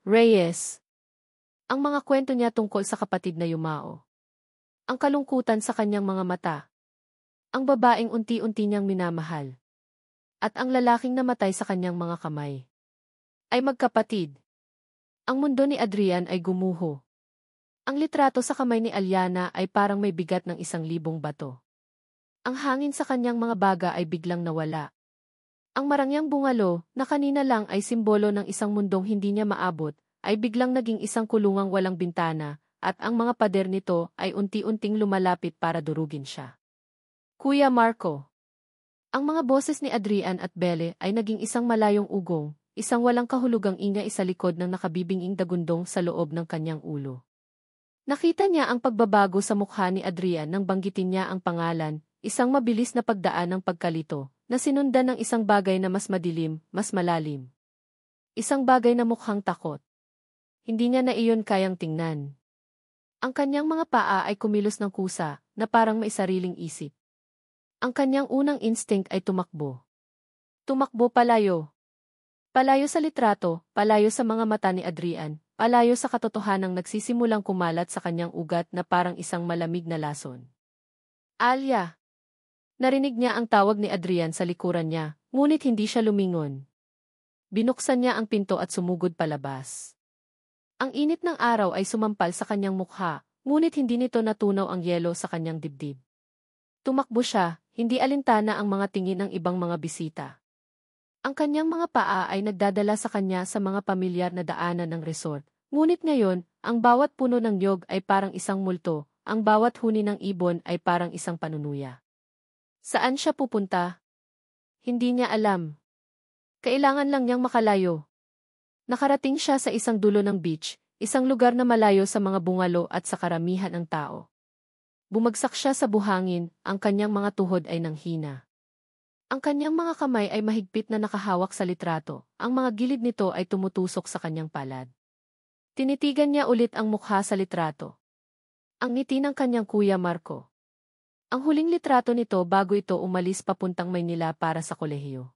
Reyes. Ang mga kwento niya tungkol sa kapatid na yumao. Ang kalungkutan sa kanyang mga mata. Ang babaeng unti-unti niyang minamahal. At ang lalaking namatay sa kanyang mga kamay. Ay magkapatid. Ang mundo ni Adrian ay gumuho. Ang litrato sa kamay ni Aliana ay parang may bigat ng 1,000 bato. Ang hangin sa kanyang mga baga ay biglang nawala. Ang marangyang bungalo, na kanina lang ay simbolo ng isang mundong hindi niya maabot, ay biglang naging isang kulungang walang bintana, at ang mga pader nito ay unti-unting lumalapit para durugin siya. Kuya Marco. Ang mga boses ni Adrian at Belle ay naging isang malayong ugong, isang walang kahulugang ingay sa likod ng nakabibinging dagundong sa loob ng kanyang ulo. Nakita niya ang pagbabago sa mukha ni Adrian nang banggitin niya ang pangalan, isang mabilis na pagdaan ng pagkalito, na sinundan ng isang bagay na mas madilim, mas malalim. Isang bagay na mukhang takot. Hindi niya na iyon kayang tingnan. Ang kanyang mga paa ay kumilos ng kusa, na parang may sariling isip. Ang kanyang unang instinct ay tumakbo. Tumakbo palayo. Palayo sa litrato, palayo sa mga mata ni Adrian, palayo sa katotohanang nagsisimulang kumalat sa kanyang ugat na parang isang malamig na lason. Alia! Narinig niya ang tawag ni Adrian sa likuran niya, ngunit hindi siya lumingon. Binuksan niya ang pinto at sumugod palabas. Ang init ng araw ay sumampal sa kanyang mukha, ngunit hindi nito natunaw ang yelo sa kanyang dibdib. Tumakbo siya, hindi alintana ang mga tingin ng ibang mga bisita. Ang kanyang mga paa ay nagdadala sa kanya sa mga pamilyar na daanan ng resort. Ngunit ngayon, ang bawat puno ng niyog ay parang isang multo, ang bawat huni ng ibon ay parang isang panunuya. Saan siya pupunta? Hindi niya alam. Kailangan lang niyang makalayo. Nakarating siya sa isang dulo ng beach, isang lugar na malayo sa mga bungalo at sa karamihan ng tao. Bumagsak siya sa buhangin, ang kanyang mga tuhod ay nanghina. Ang kanyang mga kamay ay mahigpit na nakahawak sa litrato, ang mga gilid nito ay tumutusok sa kanyang palad. Tinitigan niya ulit ang mukha sa litrato. Ang ngiti ng kanyang kuya Marco. Ang huling litrato nito bago ito umalis papuntang Maynila para sa kolehiyo.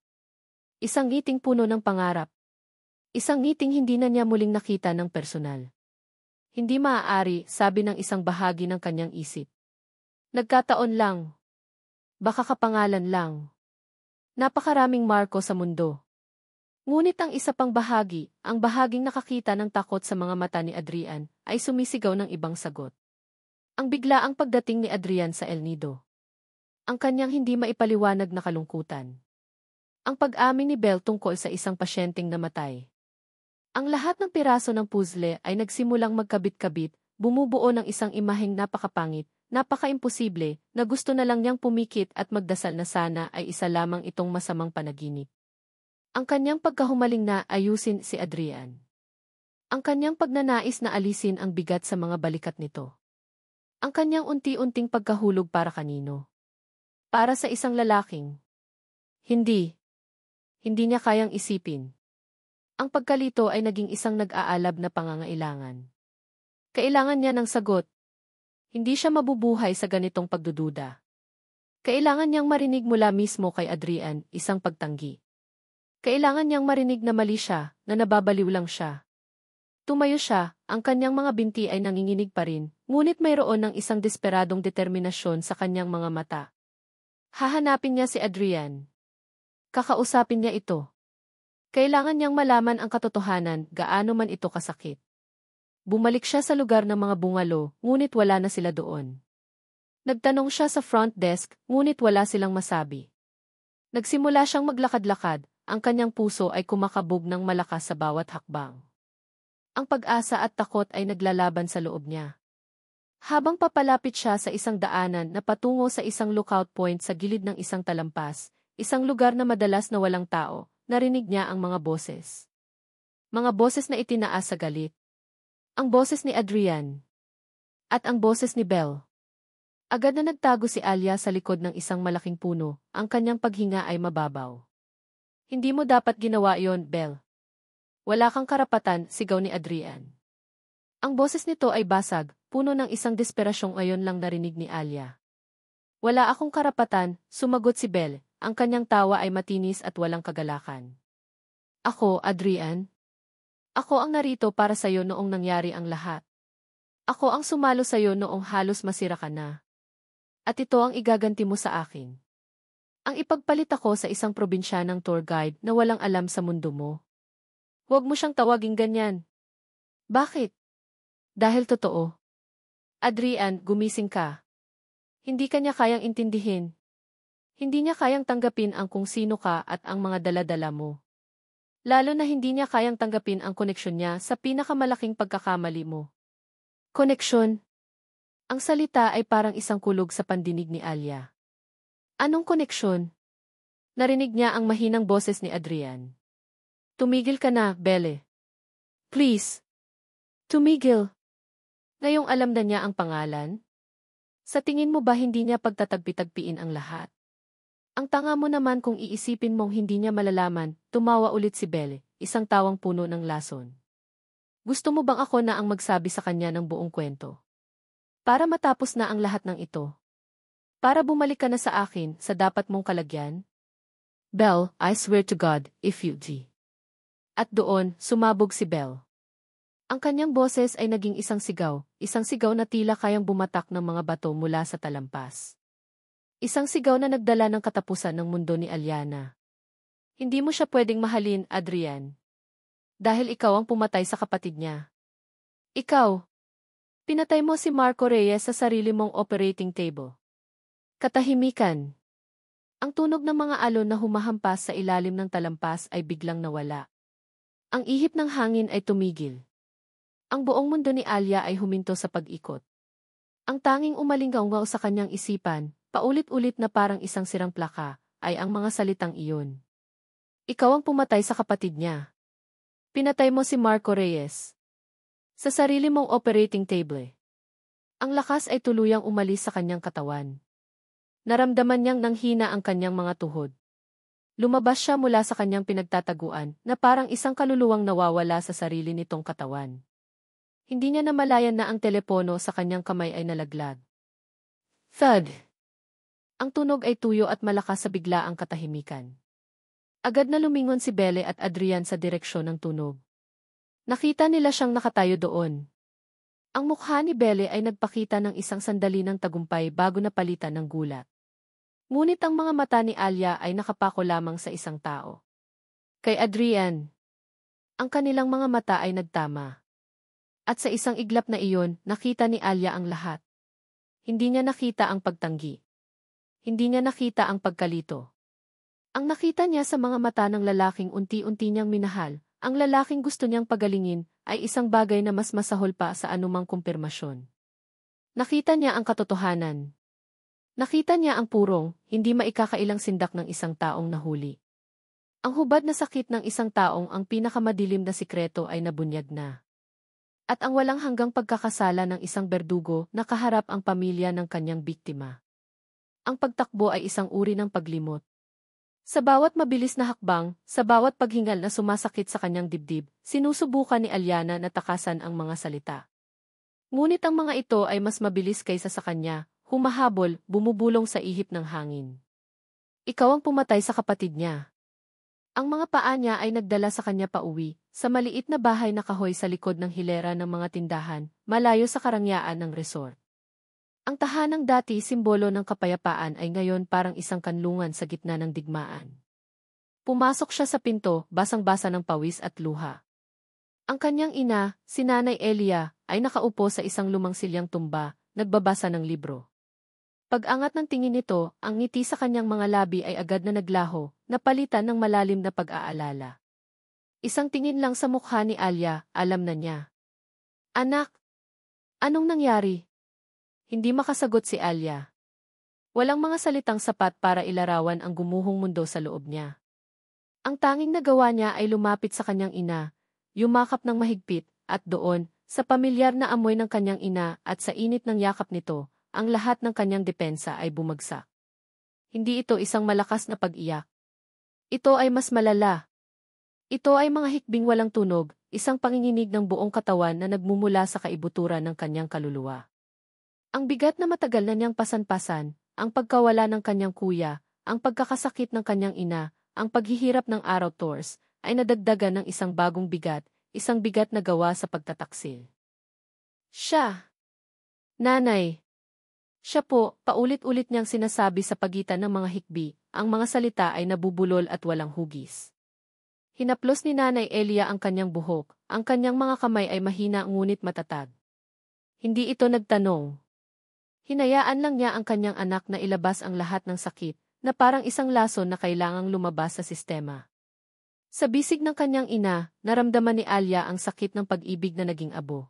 Isang ngiting puno ng pangarap. Isang ngiting hindi na niya muling nakita ng personal. Hindi maaari, sabi ng isang bahagi ng kanyang isip. Nagkataon lang. Baka kapangalan lang. Napakaraming Marco sa mundo. Ngunit ang isa pang bahagi, ang bahaging nakakita ng takot sa mga mata ni Adrian, ay sumisigaw ng ibang sagot. Ang biglaang pagdating ni Adrian sa El Nido. Ang kanyang hindi maipaliwanag na kalungkutan. Ang pag-amin ni Belle tungkol sa isang pasyenteng namatay. Ang lahat ng piraso ng puzzle ay nagsimulang magkabit-kabit, bumubuo ng isang imaheng napakapangit, napaka-imposible, na gusto na lang niyang pumikit at magdasal na sana ay isa lamang itong masamang panaginip. Ang kanyang pagkahumaling na ayusin si Adrian. Ang kanyang pagnanais na alisin ang bigat sa mga balikat nito. Ang kanyang unti-unting pagkahulog para kanino. Para sa isang lalaking. Hindi. Hindi niya kayang isipin. Ang pagkalito ay naging isang nag-aalab na pangangailangan. Kailangan niya ng sagot. Hindi siya mabubuhay sa ganitong pagdududa. Kailangan niyang marinig mula mismo kay Adrian, isang pagtanggi. Kailangan niyang marinig na mali siya, na nababaliw lang siya. Tumayo siya, ang kanyang mga binti ay nanginginig pa rin, ngunit mayroon ng isang desperadong determinasyon sa kanyang mga mata. Hahanapin niya si Adrian. Kakausapin niya ito. Kailangan niyang malaman ang katotohanan, gaano man ito kasakit. Bumalik siya sa lugar ng mga bungalo, ngunit wala na sila doon. Nagtanong siya sa front desk, ngunit wala silang masabi. Nagsimula siyang maglakad-lakad, ang kanyang puso ay kumakabog ng malakas sa bawat hakbang. Ang pag-asa at takot ay naglalaban sa loob niya. Habang papalapit siya sa isang daanan na patungo sa isang lookout point sa gilid ng isang talampas, isang lugar na madalas na walang tao, narinig niya ang mga boses. Mga boses na itinaas sa galit. Ang boses ni Adrian. At ang boses ni Belle. Agad na nagtago si Alia sa likod ng isang malaking puno, ang kanyang paghinga ay mababaw. Hindi mo dapat ginawa yon, Belle. Wala kang karapatan, sigaw ni Adrian. Ang boses nito ay basag, puno ng isang desperasyong ayon lang narinig ni Alia. Wala akong karapatan, sumagot si Belle, ang kanyang tawa ay matinis at walang kagalakan. Ako, Adrian? Ako ang narito para sa'yo noong nangyari ang lahat. Ako ang sumalo sa'yo noong halos masira ka na. At ito ang igaganti mo sa akin. Ang ipagpalit ako sa isang probinsyanang tour guide na walang alam sa mundo mo. Huwag mo siyang tawaging ganyan. Bakit? Dahil totoo. Adrian, gumising ka. Hindi ka niya kayang intindihin. Hindi niya kayang tanggapin ang kung sino ka at ang mga dala-dala mo. Lalo na hindi niya kayang tanggapin ang koneksyon niya sa pinakamalaking pagkakamali mo. Koneksyon? Ang salita ay parang isang kulog sa pandinig ni Alia. Anong koneksyon? Narinig niya ang mahinang boses ni Adrian. Tumigil ka na, Belle. Please. Tumigil. Ngayong alam na niya ang pangalan? Sa tingin mo ba hindi niya pagtatagpi-tagpiin ang lahat? Ang tanga mo naman kung iisipin mong hindi niya malalaman, tumawa ulit si Belle, isang tawang puno ng lason. Gusto mo bang ako na ang magsabi sa kanya ng buong kwento? Para matapos na ang lahat ng ito. Para bumalik ka na sa akin, sa dapat mong kalagyan? Belle, I swear to God, if you do. At doon, sumabog si Belle. Ang kanyang boses ay naging isang sigaw na tila kayang bumatak ng mga bato mula sa talampas. Isang sigaw na nagdala ng katapusan ng mundo ni Aliana. Hindi mo siya pwedeng mahalin, Adrian. Dahil ikaw ang pumatay sa kapatid niya. Ikaw. Pinatay mo si Marco Reyes sa sarili mong operating table. Katahimikan. Ang tunog ng mga alon na humahampas sa ilalim ng talampas ay biglang nawala. Ang ihip ng hangin ay tumigil. Ang buong mundo ni Alia ay huminto sa pag-ikot. Ang tanging umalingaw sa kanyang isipan, paulit-ulit na parang isang sirang plaka, ay ang mga salitang iyon. Ikaw ang pumatay sa kapatid niya. Pinatay mo si Marco Reyes. Sa sarili mong operating table. Ang lakas ay tuluyang umalis sa kanyang katawan. Naramdaman niyang nanghina ang kanyang mga tuhod. Lumabas siya mula sa kanyang pinagtataguan na parang isang kaluluwang nawawala sa sarili nitong katawan. Hindi niya namalayan na ang telepono sa kanyang kamay ay nalaglag. Thud! Ang tunog ay tuyo at malakas sa biglaang katahimikan. Agad na lumingon si Belle at Adrian sa direksyon ng tunog. Nakita nila siyang nakatayo doon. Ang mukha ni Belle ay nagpakita ng isang sandali ng tagumpay bago napalitan ng gulat. Ngunit ang mga mata ni Alia ay nakapako lamang sa isang tao. Kay Adrian. Ang kanilang mga mata ay nagtama. At sa isang iglap na iyon, nakita ni Alia ang lahat. Hindi niya nakita ang pagtanggi. Hindi niya nakita ang pagkalito. Ang nakita niya sa mga mata ng lalaking unti-unti niyang minahal, ang lalaking gusto niyang pagalingin, ay isang bagay na mas masahol pa sa anumang kumpirmasyon. Nakita niya ang katotohanan. Nakita niya ang purong, hindi maikakailang sindak ng isang taong nahuli. Ang hubad na sakit ng isang taong ang pinakamadilim na sikreto ay nabunyag na. At ang walang hanggang pagkakasala ng isang berdugo na kaharap ang pamilya ng kanyang biktima. Ang pagtakbo ay isang uri ng paglimot. Sa bawat mabilis na hakbang, sa bawat paghingal na sumasakit sa kanyang dibdib, sinusubukan ni Aliana na takasan ang mga salita. Ngunit ang mga ito ay mas mabilis kaysa sa kanya, humahabol, bumubulong sa ihip ng hangin. Ikaw ang pumatay sa kapatid niya. Ang mga paa niya ay nagdala sa kanya pauwi, sa maliit na bahay na kahoy sa likod ng hilera ng mga tindahan, malayo sa karangyaan ng resort. Ang tahanang dati simbolo ng kapayapaan ay ngayon parang isang kanlungan sa gitna ng digmaan. Pumasok siya sa pinto, basang-basa ng pawis at luha. Ang kanyang ina, si Nanay Elia, ay nakaupo sa isang lumang silyang tumba, nagbabasa ng libro. Pag-angat ng tingin nito, ang ngiti sa kanyang mga labi ay agad na naglaho, napalitan ng malalim na pag-aalala. Isang tingin lang sa mukha ni Alia, alam na niya. Anak! Anong nangyari? Hindi makasagot si Alia. Walang mga salitang sapat para ilarawan ang gumuhong mundo sa loob niya. Ang tanging nagawa niya ay lumapit sa kanyang ina, yumakap ng mahigpit, at doon, sa pamilyar na amoy ng kanyang ina at sa init ng yakap nito, ang lahat ng kanyang depensa ay bumagsak. Hindi ito isang malakas na pag-iyak. Ito ay mas malala. Ito ay mga hikbing walang tunog, isang panginginig ng buong katawan na nagmumula sa kaibuturan ng kanyang kaluluwa. Ang bigat na matagal na niyang pasan-pasan, ang pagkawala ng kanyang kuya, ang pagkakasakit ng kanyang ina, ang paghihirap ng araw tours, ay nadagdagan ng isang bagong bigat, isang bigat na gawa sa pagtataksil. Siya! Nanay! Siya po, paulit-ulit niyang sinasabi sa pagitan ng mga hikbi, ang mga salita ay nabubulol at walang hugis. Hinaplos ni Nanay Elia ang kanyang buhok, ang kanyang mga kamay ay mahina ngunit matatag. Hindi ito nagtanong. Hinayaan lang niya ang kanyang anak na ilabas ang lahat ng sakit, na parang isang lason na kailangang lumabas sa sistema. Sa bisig ng kanyang ina, naramdaman ni Alia ang sakit ng pag-ibig na naging abo.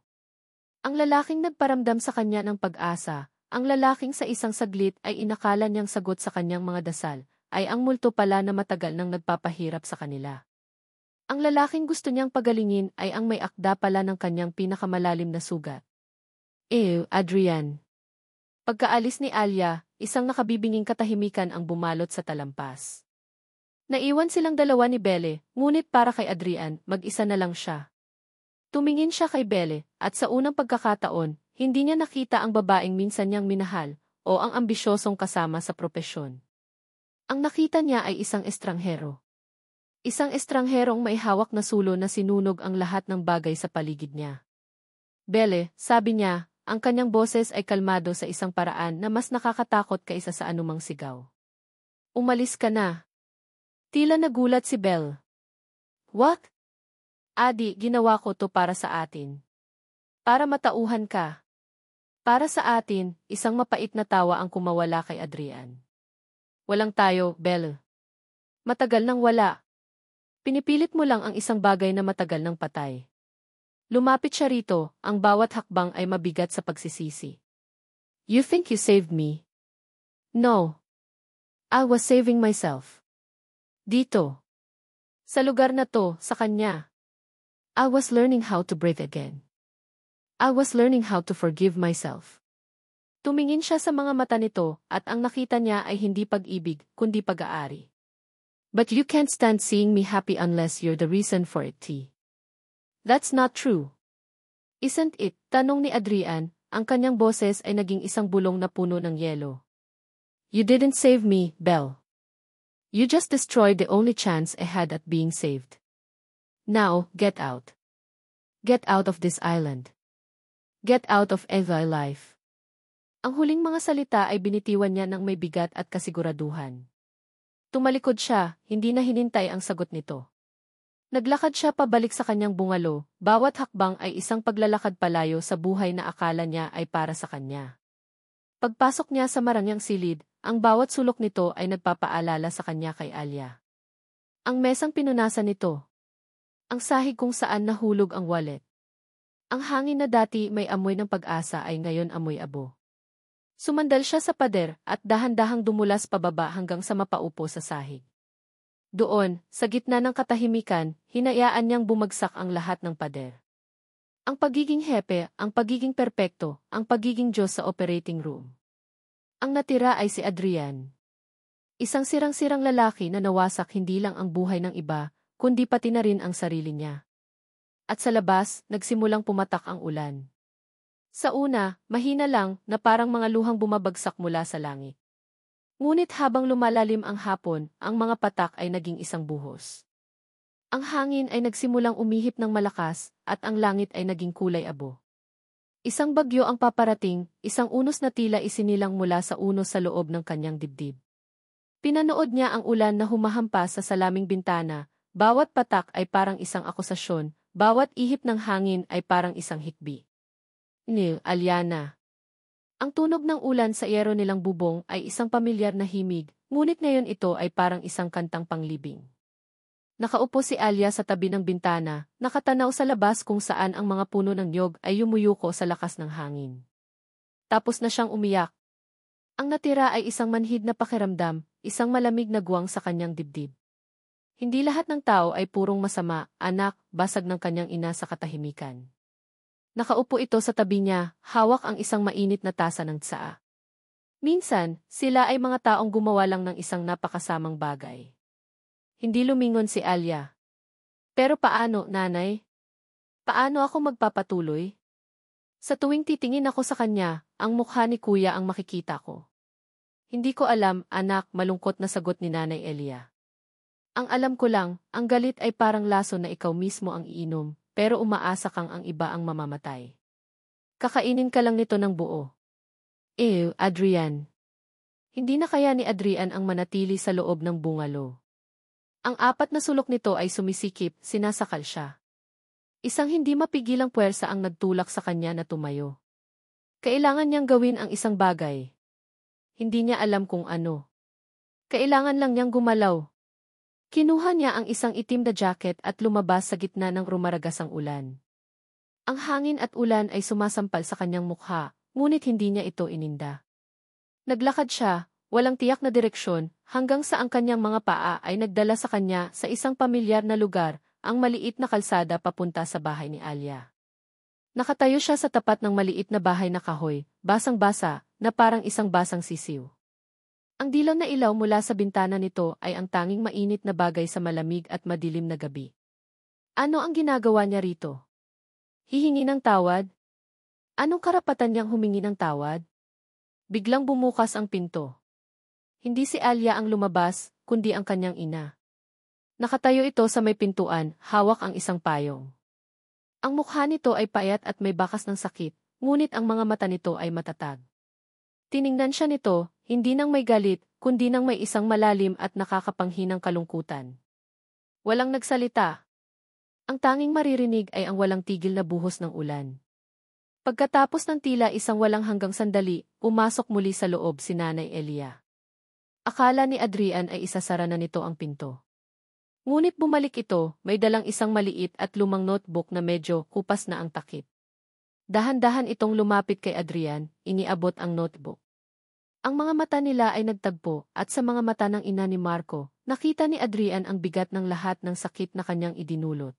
Ang lalaking nagparamdam sa kanya ng pag-asa, ang lalaking sa isang saglit ay inakala niyang sagot sa kanyang mga dasal, ay ang multo pala na matagal nang nagpapahirap sa kanila. Ang lalaking gusto niyang pagalingin ay ang may akda pala ng kanyang pinakamalalim na sugat. Adrian. Pagkaalis ni Alia, isang nakabibinging katahimikan ang bumalot sa talampas. Naiwan silang dalawa ni Belle, ngunit para kay Adrian, mag-isa na lang siya. Tumingin siya kay Belle, at sa unang pagkakataon, hindi niya nakita ang babaeng minsan niyang minahal, o ang ambisyosong kasama sa propesyon. Ang nakita niya ay isang estranghero. Isang estrangherong may hawak na sulo na sinunog ang lahat ng bagay sa paligid niya. Belle, sabi niya, ang kanyang boses ay kalmado sa isang paraan na mas nakakatakot kaysa sa anumang sigaw. Umalis ka na. Tila nagulat si Belle. What? Adi, ginawa ko to para sa atin. Para matauhan ka. Para sa atin, isang mapait na tawa ang kumawala kay Adrian. Walang tayo, Belle. Matagal nang wala. Pinipilit mo lang ang isang bagay na matagal nang patay. Lumapit siya rito, ang bawat hakbang ay mabigat sa pagsisisi. You think you saved me? No. I was saving myself. Dito. Sa lugar na to, sa kanya. I was learning how to breathe again. I was learning how to forgive myself. Tumingin siya sa mga mata nito at ang nakita niya ay hindi pag-ibig, kundi pag-aari. But you can't stand seeing me happy unless you're the reason for it, T. That's not true. Isn't it? Tanong ni Adrian, ang kanyang boses ay naging isang bulong na puno ng yelo. You didn't save me, Belle. You just destroyed the only chance I had at being saved. Now, get out. Get out of this island. Get out of every life. Ang huling mga salita ay binitiwan niya ng may bigat at kasiguraduhan. Tumalikod siya, hindi na hinintay ang sagot nito. Naglakad siya pabalik sa kanyang bungalo, bawat hakbang ay isang paglalakad palayo sa buhay na akala niya ay para sa kanya. Pagpasok niya sa marangyang silid, ang bawat sulok nito ay nagpapaalala sa kanya kay Alia. Ang mesang pinunasan nito. Ang sahig kung saan nahulog ang wallet. Ang hangin na dati may amoy ng pag-asa ay ngayon amoy abo. Sumandal siya sa pader at dahan-dahang dumulas pababa hanggang sa mapaupo sa sahig. Doon, sa gitna ng katahimikan, hinayaan niyang bumagsak ang lahat ng pader. Ang pagiging hepe, ang pagiging perpekto, ang pagiging Diyos sa operating room. Ang natira ay si Adrian. Isang sirang-sirang lalaki na nawasak hindi lang ang buhay ng iba, kundi pati na rin ang sarili niya. At sa labas, nagsimulang pumatak ang ulan. Sa una, mahina lang na parang mga luhang bumabagsak mula sa langit. Ngunit habang lumalalim ang hapon, ang mga patak ay naging isang buhos. Ang hangin ay nagsimulang umihip ng malakas at ang langit ay naging kulay abo. Isang bagyo ang paparating, isang unos na tila isinilang mula sa unos sa loob ng kanyang dibdib. Pinanood niya ang ulan na humahampas sa salaming bintana, bawat patak ay parang isang akusasyon, bawat ihip ng hangin ay parang isang hikbi. Alyana. Ang tunog ng ulan sa iyero nilang bubong ay isang pamilyar na himig, ngunit ngayon ito ay parang isang kantang panglibing. Nakaupo si Alya sa tabi ng bintana, nakatanaw sa labas kung saan ang mga puno ng niyog ay yumuyuko sa lakas ng hangin. Tapos na siyang umiyak. Ang natira ay isang manhid na pakiramdam, isang malamig na guwang sa kanyang dibdib. Hindi lahat ng tao ay purong masama, anak, basag ng kanyang ina sa katahimikan. Nakaupo ito sa tabi niya, hawak ang isang mainit na tasa ng tsaa. Minsan, sila ay mga taong gumawa lang ng isang napakasamang bagay. Hindi lumingon si Alya. Pero paano, nanay? Paano ako magpapatuloy? Sa tuwing titingin ako sa kanya, ang mukha ni kuya ang makikita ko. Hindi ko alam, anak, malungkot na sagot ni Nanay Elia. Ang alam ko lang, ang galit ay parang laso na ikaw mismo ang iinom, pero umaasa kang ang iba ang mamamatay. Kakainin ka lang nito ng buo. Adrian. Hindi na kaya ni Adrian ang manatili sa loob ng bungalo. Ang apat na sulok nito ay sumisikip, sinasakal siya. Isang hindi mapigilang puwersa ang nagtulak sa kanya na tumayo. Kailangan niyang gawin ang isang bagay. Hindi niya alam kung ano. Kailangan lang niyang gumalaw. Kinuha niya ang isang itim na jacket at lumabas sa gitna ng rumaragasang ulan. Ang hangin at ulan ay sumasampal sa kanyang mukha, ngunit hindi niya ito ininda. Naglakad siya, walang tiyak na direksyon, hanggang sa ang kanyang mga paa ay nagdala sa kanya sa isang pamilyar na lugar, ang maliit na kalsada papunta sa bahay ni Alya. Nakatayo siya sa tapat ng maliit na bahay na kahoy, basang-basa, na parang isang basang sisiw. Ang dilaw na ilaw mula sa bintana nito ay ang tanging mainit na bagay sa malamig at madilim na gabi. Ano ang ginagawa niya rito? Hihingi ng tawad? Anong karapatan niyang humingi ng tawad? Biglang bumukas ang pinto. Hindi si Alya ang lumabas, kundi ang kanyang ina. Nakatayo ito sa may pintuan, hawak ang isang payong. Ang mukha nito ay payat at may bakas ng sakit, ngunit ang mga mata nito ay matatag. Tiningnan siya nito, hindi nang may galit, kundi nang may isang malalim at nakakapanghinang kalungkutan. Walang nagsalita. Ang tanging maririnig ay ang walang tigil na buhos ng ulan. Pagkatapos ng tila isang walang hanggang sandali, pumasok muli sa loob si Nanay Elia. Akala ni Adrian ay isasara na nito ang pinto. Ngunit bumalik ito, may dalang isang maliit at lumang notebook na medyo kupas na ang takip. Dahan-dahan itong lumapit kay Adrian, iniabot ang notebook. Ang mga mata nila ay nagtagpo at sa mga mata ng ina ni Marco, nakita ni Adrian ang bigat ng lahat ng sakit na kanyang idinulot.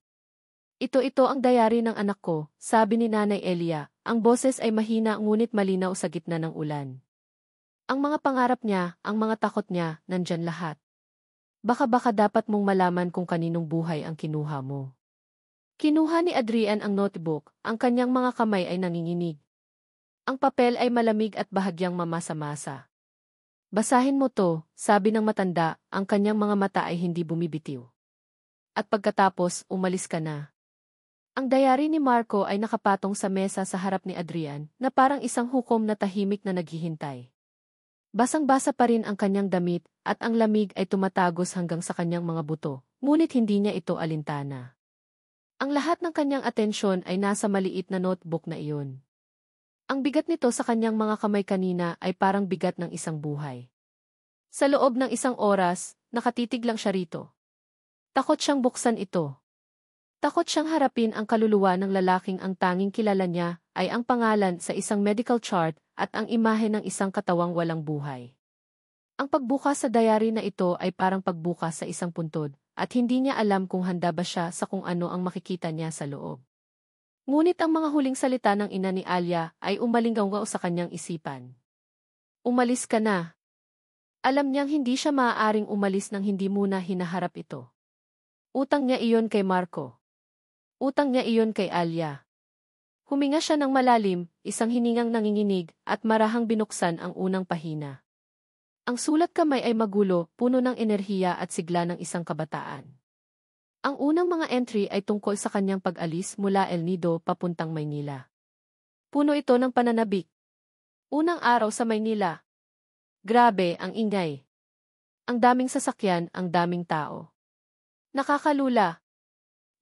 Ito ang diary ng anak ko, sabi ni Nanay Elia, ang boses ay mahina ngunit malinaw sa gitna ng ulan. Ang mga pangarap niya, ang mga takot niya, nandyan lahat. Baka dapat mong malaman kung kaninong buhay ang kinuha mo. Kinuha ni Adrian ang notebook, ang kanyang mga kamay ay nanginginig. Ang papel ay malamig at bahagyang mamasa-masa. Basahin mo to, sabi ng matanda, ang kanyang mga mata ay hindi bumibitiw. At pagkatapos, umalis ka na. Ang diary ni Marco ay nakapatong sa mesa sa harap ni Adrian, na parang isang hukom na tahimik na naghihintay. Basang-basa pa rin ang kanyang damit, at ang lamig ay tumatagos hanggang sa kanyang mga buto, ngunit hindi niya ito alintana. Ang lahat ng kanyang atensyon ay nasa maliit na notebook na iyon. Ang bigat nito sa kanyang mga kamay kanina ay parang bigat ng isang buhay. Sa loob ng isang oras, nakatitig lang siya rito. Takot siyang buksan ito. Takot siyang harapin ang kaluluwa ng lalaking ang tanging kilala niya ay ang pangalan sa isang medical chart at ang imahe ng isang katawang walang buhay. Ang pagbukas sa diary na ito ay parang pagbukas sa isang puntod, at hindi niya alam kung handa ba siya sa kung ano ang makikita niya sa loob. Ngunit ang mga huling salita ng ina ni Alya ay umalinggaw sa kanyang isipan. Umalis ka na. Alam niyang hindi siya maaaring umalis nang hindi muna hinaharap ito. Utang niya iyon kay Marco. Utang niya iyon kay Alya. Huminga siya ng malalim, isang hiningang nanginginig, at marahang binuksan ang unang pahina. Ang sulat kamay ay magulo, puno ng enerhiya at sigla ng isang kabataan. Ang unang mga entry ay tungkol sa kanyang pag-alis mula El Nido papuntang Maynila. Puno ito ng pananabik. Unang araw sa Maynila. Grabe, ang ingay. Ang daming sasakyan, ang daming tao. Nakakalula.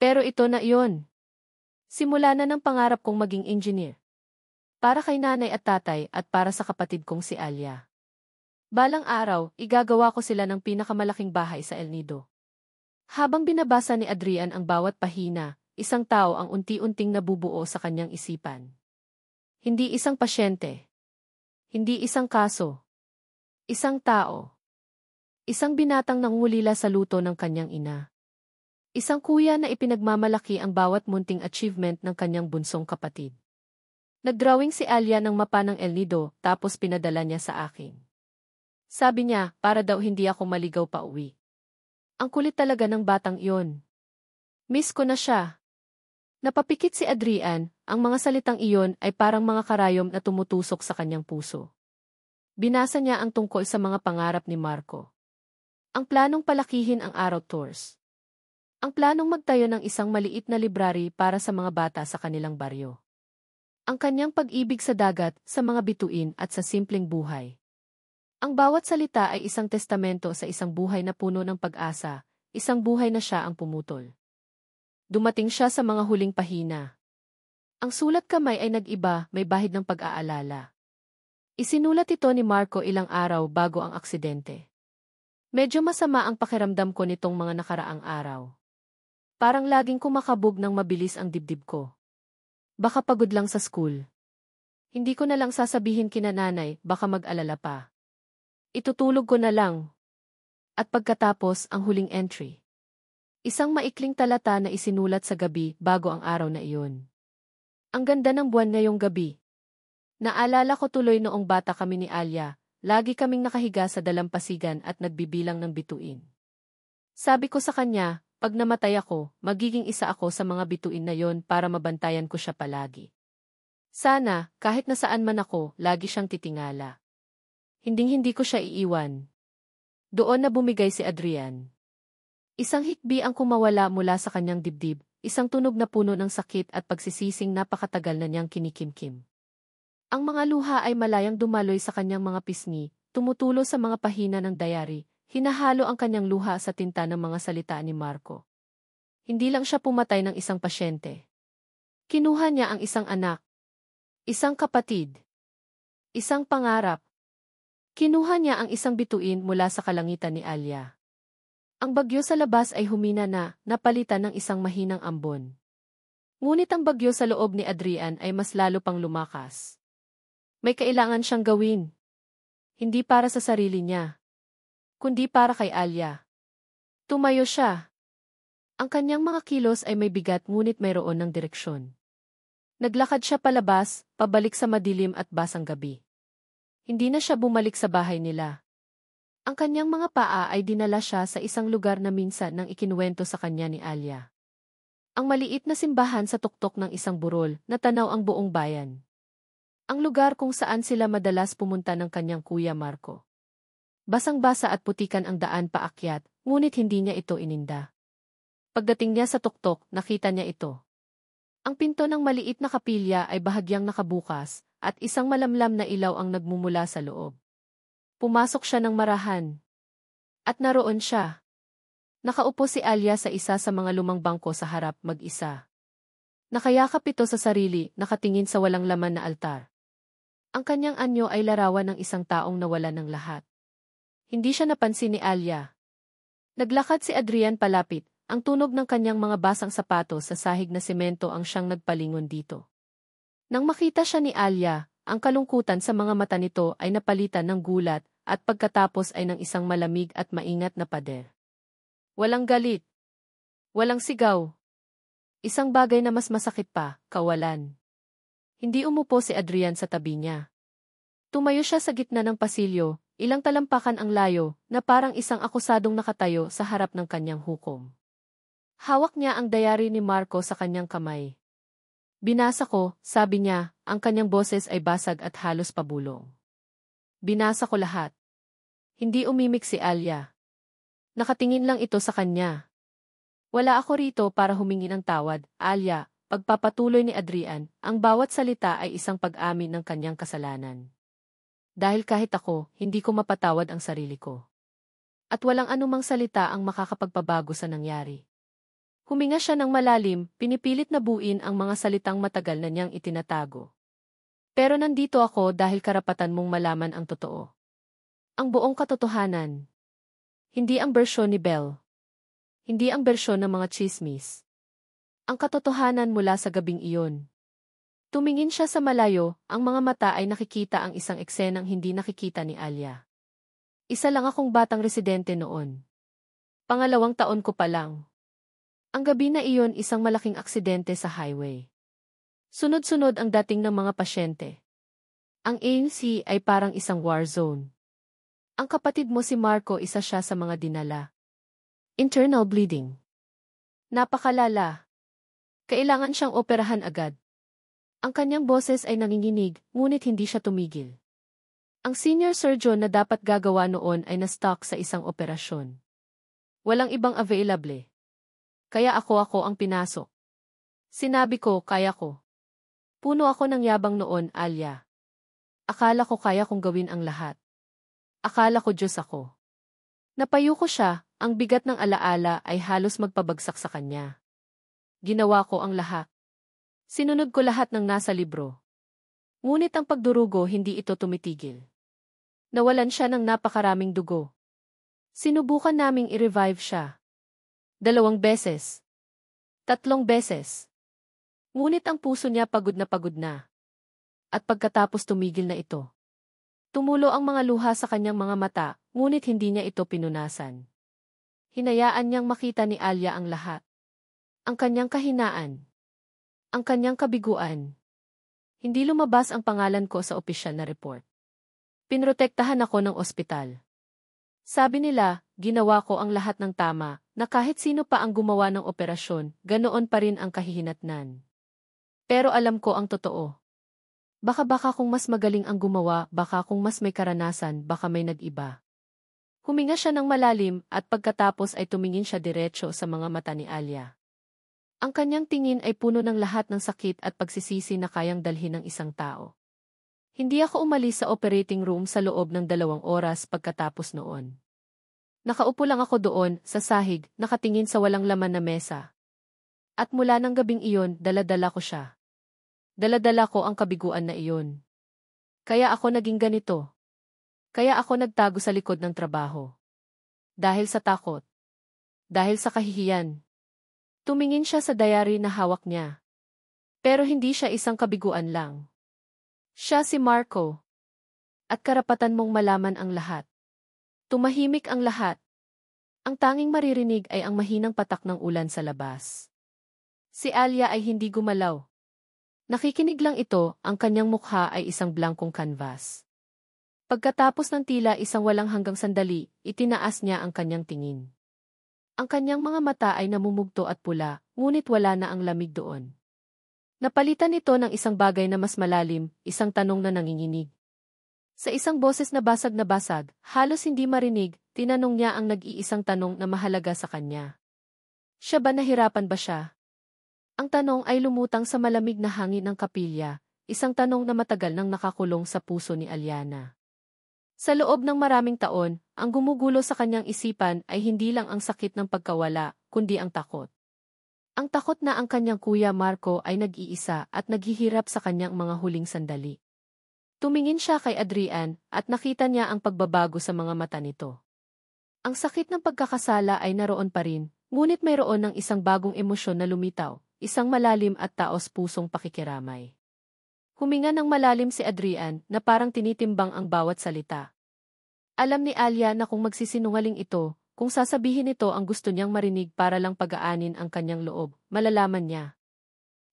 Pero ito na iyon. Simula na ng pangarap kong maging engineer. Para kay nanay at tatay at para sa kapatid kong si Alia. Balang araw, igagawa ko sila ng pinakamalaking bahay sa El Nido. Habang binabasa ni Adrian ang bawat pahina, isang tao ang unti-unting nabubuo sa kanyang isipan. Hindi isang pasyente. Hindi isang kaso. Isang tao. Isang binatang nangulila sa luto ng kanyang ina. Isang kuya na ipinagmamalaki ang bawat munting achievement ng kanyang bunsong kapatid. Nagdrawing si Alia ng mapa ng El Nido tapos pinadala niya sa akin. Sabi niya, para daw hindi ako maligaw pa uwi. Ang kulit talaga ng batang iyon. Miss ko na siya. Napapikit si Adrian, ang mga salitang iyon ay parang mga karayom na tumutusok sa kanyang puso. Binasa niya ang tungkol sa mga pangarap ni Marco. Ang planong palakihin ang Araw Tours. Ang planong magtayo ng isang maliit na library para sa mga bata sa kanilang baryo. Ang kanyang pag-ibig sa dagat, sa mga bituin at sa simpleng buhay. Ang bawat salita ay isang testamento sa isang buhay na puno ng pag-asa, isang buhay na siya ang pumutol. Dumating siya sa mga huling pahina. Ang sulat kamay ay nag-iba, may bahid ng pag-aalala. Isinulat ito ni Marco ilang araw bago ang aksidente. Medyo masama ang pakiramdam ko nitong mga nakaraang araw. Parang laging kumakabog ng mabilis ang dibdib ko. Baka pagod lang sa school. Hindi ko na lang sasabihin kina nanay, baka mag-alala pa. Itutulog ko na lang. At pagkatapos, ang huling entry. Isang maikling talata na isinulat sa gabi bago ang araw na iyon. Ang ganda ng buwan ngayong gabi. Naalala ko tuloy noong bata kami ni Alia, lagi kaming nakahiga sa dalampasigan at nagbibilang ng bituin. Sabi ko sa kanya, pag namatay ako, magiging isa ako sa mga bituin na yon para mabantayan ko siya palagi. Sana, kahit nasaan man ako, lagi siyang titingala. Hinding-hindi ko siya iiwan. Doon na bumigay si Adrian. Isang hikbi ang kumawala mula sa kanyang dibdib, isang tunog na puno ng sakit at pagsisising napakatagal na niyang kinikimkim. Ang mga luha ay malayang dumaloy sa kanyang mga pisngi, tumutulo sa mga pahina ng diary, hinahalo ang kanyang luha sa tinta ng mga salita ni Marco. Hindi lang siya pumatay ng isang pasyente. Kinuha niya ang isang anak, isang kapatid, isang pangarap. Kinuha niya ang isang bituin mula sa kalangitan ni Alia. Ang bagyo sa labas ay humina na, napalitan ng isang mahinang ambon. Ngunit ang bagyo sa loob ni Adrian ay mas lalo pang lumakas. May kailangan siyang gawin. Hindi para sa sarili niya, kundi para kay Alia. Tumayo siya. Ang kanyang mga kilos ay may bigat ngunit mayroon ng direksyon. Naglakad siya palabas, pabalik sa madilim at basang gabi. Hindi na siya bumalik sa bahay nila. Ang kanyang mga paa ay dinala siya sa isang lugar na minsan nang ikinuwento sa kanya ni Alia. Ang maliit na simbahan sa tuktok ng isang burol na tanaw ang buong bayan. Ang lugar kung saan sila madalas pumunta ng kanyang kuya Marco. Basang-basa at putikan ang daan paakyat, ngunit hindi niya ito ininda. Pagdating niya sa tuktok, nakita niya ito. Ang pinto ng maliit na kapilya ay bahagyang nakabukas, at isang malamlam na ilaw ang nagmumula sa loob. Pumasok siya ng marahan. At naroon siya. Nakaupo si Alia sa isa sa mga lumang bangko sa harap mag-isa. Nakayakap ito sa sarili, nakatingin sa walang laman na altar. Ang kanyang anyo ay larawan ng isang taong nawalan ng lahat. Hindi siya napansin ni Alia. Naglakad si Adrian palapit, ang tunog ng kanyang mga basang sapatos sa sahig na semento ang siyang nagpalingon dito. Nang makita siya ni Alia, ang kalungkutan sa mga mata nito ay napalitan ng gulat at pagkatapos ay ng isang malamig at maingat na pader. Walang galit. Walang sigaw. Isang bagay na mas masakit pa, kawalan. Hindi umupo si Adrian sa tabi niya. Tumayo siya sa gitna ng pasilyo, ilang talampakan ang layo, na parang isang akusadong nakatayo sa harap ng kanyang hukom. Hawak niya ang diary ni Marco sa kanyang kamay. Binasa ko, sabi niya, ang kanyang boses ay basag at halos pabulong. Binasa ko lahat. Hindi umimik si Alia. Nakatingin lang ito sa kanya. Wala ako rito para humingi ng tawad, Alia, pagpapatuloy ni Adrian, ang bawat salita ay isang pag-amin ng kanyang kasalanan. Dahil kahit ako, hindi ko mapatawad ang sarili ko. At walang anumang salita ang makakapagpabago sa nangyari. Huminga siya ng malalim, pinipilit na buuin ang mga salitang matagal na niyang itinatago. Pero nandito ako dahil karapatan mong malaman ang totoo. Ang buong katotohanan. Hindi ang bersyon ni Belle. Hindi ang bersyon ng mga tsismis. Ang katotohanan mula sa gabing iyon. Tumingin siya sa malayo, ang mga mata ay nakikita ang isang eksenang hindi nakikita ni Alia. Isa lang akong batang residente noon. 2 taon ko pa lang. Ang gabi na iyon isang malaking aksidente sa highway. Sunod-sunod ang dating ng mga pasyente. Ang ANC ay parang isang war zone. Ang kapatid mo si Marco isa siya sa mga dinala. Internal bleeding. Napakalala. Kailangan siyang operahan agad. Ang kanyang boses ay nanginginig, ngunit hindi siya tumigil. Ang senior surgeon na dapat gagawa noon ay na-stuck sa isang operasyon. Walang ibang available. Kaya ako ang pinasok. Sinabi ko, kaya ko. Puno ako ng yabang noon, Alia. Akala ko kaya kong gawin ang lahat. Akala ko Diyos ako. Napayo ko siya, ang bigat ng alaala ay halos magpabagsak sa kanya. Ginawa ko ang lahat. Sinunod ko lahat ng nasa libro. Ngunit ang pagdurugo hindi ito tumitigil. Nawalan siya ng napakaraming dugo. Sinubukan naming i-revive siya. 2 beses. 3 beses. Ngunit ang puso niya pagod na. At pagkatapos tumigil na ito. Tumulo ang mga luha sa kanyang mga mata, ngunit hindi niya ito pinunasan. Hinayaan niyang makita ni Alia ang lahat. Ang kanyang kahinaan. Ang kanyang kabiguan. Hindi lumabas ang pangalan ko sa opisyal na report. Pinrotektahan ako ng ospital. Sabi nila, ginawa ko ang lahat ng tama, na kahit sino pa ang gumawa ng operasyon, ganoon pa rin ang kahihinatnan. Pero alam ko ang totoo. Baka kung mas magaling ang gumawa, baka kung mas may karanasan, baka may nag-iba. Huminga siya ng malalim at pagkatapos ay tumingin siya diretso sa mga mata ni Alia. Ang kanyang tingin ay puno ng lahat ng sakit at pagsisisi na kayang dalhin ng isang tao. Hindi ako umalis sa operating room sa loob ng 2 oras pagkatapos noon. Nakaupo lang ako doon, sa sahig, nakatingin sa walang laman na mesa. At mula ng gabing iyon, dala-dala ko siya. Dala-dala ko ang kabiguan na iyon. Kaya ako naging ganito. Kaya ako nagtago sa likod ng trabaho. Dahil sa takot. Dahil sa kahihiyan. Tumingin siya sa diary na hawak niya. Pero hindi siya isang kabiguan lang. Siya si Marco. At karapatan mong malaman ang lahat. Tumahimik ang lahat. Ang tanging maririnig ay ang mahinang patak ng ulan sa labas. Si Alia ay hindi gumalaw. Nakikinig lang ito, ang kanyang mukha ay isang blankong canvas. Pagkatapos ng tila isang walang hanggang sandali, itinaas niya ang kanyang tingin. Ang kanyang mga mata ay namumugto at pula, ngunit wala na ang lamig doon. Napalitan ito ng isang bagay na mas malalim, isang tanong na nanginginig. Sa isang boses na basag, halos hindi marinig, tinanong niya ang nag-iisang tanong na mahalaga sa kanya. Siya ba nahirapan ba siya? Ang tanong ay lumutang sa malamig na hangin ng kapilya, isang tanong na matagal nang nakakulong sa puso ni Aliana. Sa loob ng maraming taon, ang gumugulo sa kanyang isipan ay hindi lang ang sakit ng pagkawala, kundi ang takot. Ang takot na ang kanyang kuya Marco ay nag-iisa at naghihirap sa kanyang mga huling sandali. Tumingin siya kay Adrian at nakita niya ang pagbabago sa mga mata nito. Ang sakit ng pagkakasala ay naroon pa rin, ngunit mayroon ng isang bagong emosyon na lumitaw, isang malalim at taos-pusong pakikiramay. Huminga ng malalim si Adrian na parang tinitimbang ang bawat salita. Alam ni Alia na kung magsisinungaling ito, kung sasabihin ito ang gusto niyang marinig para lang pagaanin ang kanyang loob, malalaman niya.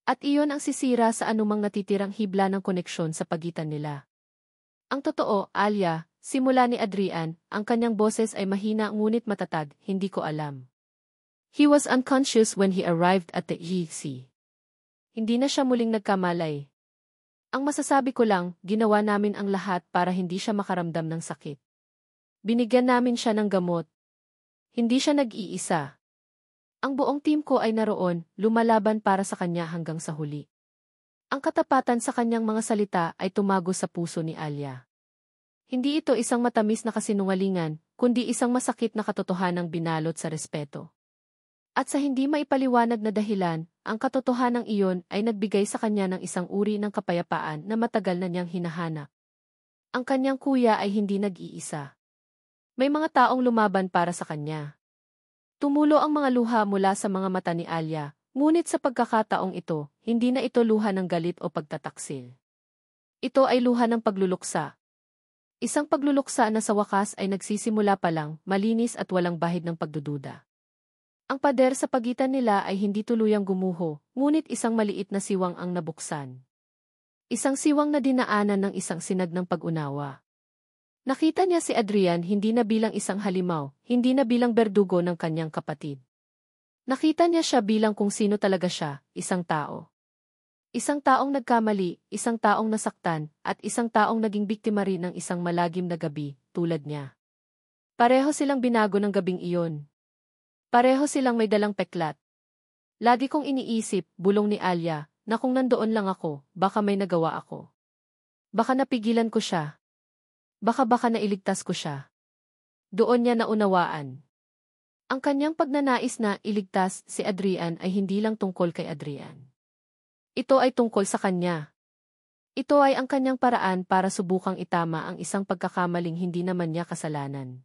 At iyon ang sisira sa anumang natitirang hibla ng koneksyon sa pagitan nila. Ang totoo, Alia, simula ni Adrian, ang kanyang boses ay mahina ngunit matatag, hindi ko alam. He was unconscious when he arrived at the EC. Hindi na siya muling nagkamalay. Ang masasabi ko lang, ginawa namin ang lahat para hindi siya makaramdam ng sakit. Binigyan namin siya ng gamot. Hindi siya nag-iisa. Ang buong team ko ay naroon, lumalaban para sa kanya hanggang sa huli. Ang katapatan sa kanyang mga salita ay tumago sa puso ni Alia. Hindi ito isang matamis na kasinungalingan, kundi isang masakit na katotohanang binalot sa respeto. At sa hindi maipaliwanag na dahilan, ang katotohanang iyon ay nagbigay sa kanya ng isang uri ng kapayapaan na matagal na niyang hinahanap. Ang kanyang kuya ay hindi nag-iisa. May mga taong lumaban para sa kanya. Tumulo ang mga luha mula sa mga mata ni Alia, ngunit sa pagkakataong ito, hindi na ito luha ng galit o pagtataksil. Ito ay luha ng pagluluksa. Isang pagluluksa na sa wakas ay nagsisimula pa lang, malinis at walang bahid ng pagdududa. Ang pader sa pagitan nila ay hindi tuluyang gumuho, ngunit isang maliit na siwang ang nabuksan. Isang siwang na dinaanan ng isang sinag ng pag-unawa. Nakita niya si Adrian hindi na bilang isang halimaw, hindi na bilang berdugo ng kanyang kapatid. Nakita niya siya bilang kung sino talaga siya, isang tao. Isang taong nagkamali, isang taong nasaktan, at isang taong naging biktima rin ng isang malagim na gabi, tulad niya. Pareho silang binago ng gabing iyon. Pareho silang may dalang peklat. Lagi kong iniisip, bulong ni Alia, na kung nandoon lang ako, baka may nagawa ako. Baka napigilan ko siya. Baka nailigtas ko siya. Doon niya naunawaan. Ang kanyang pagnanais na iligtas si Adrian ay hindi lang tungkol kay Adrian. Ito ay tungkol sa kanya. Ito ay ang kanyang paraan para subukang itama ang isang pagkakamaling hindi naman niya kasalanan.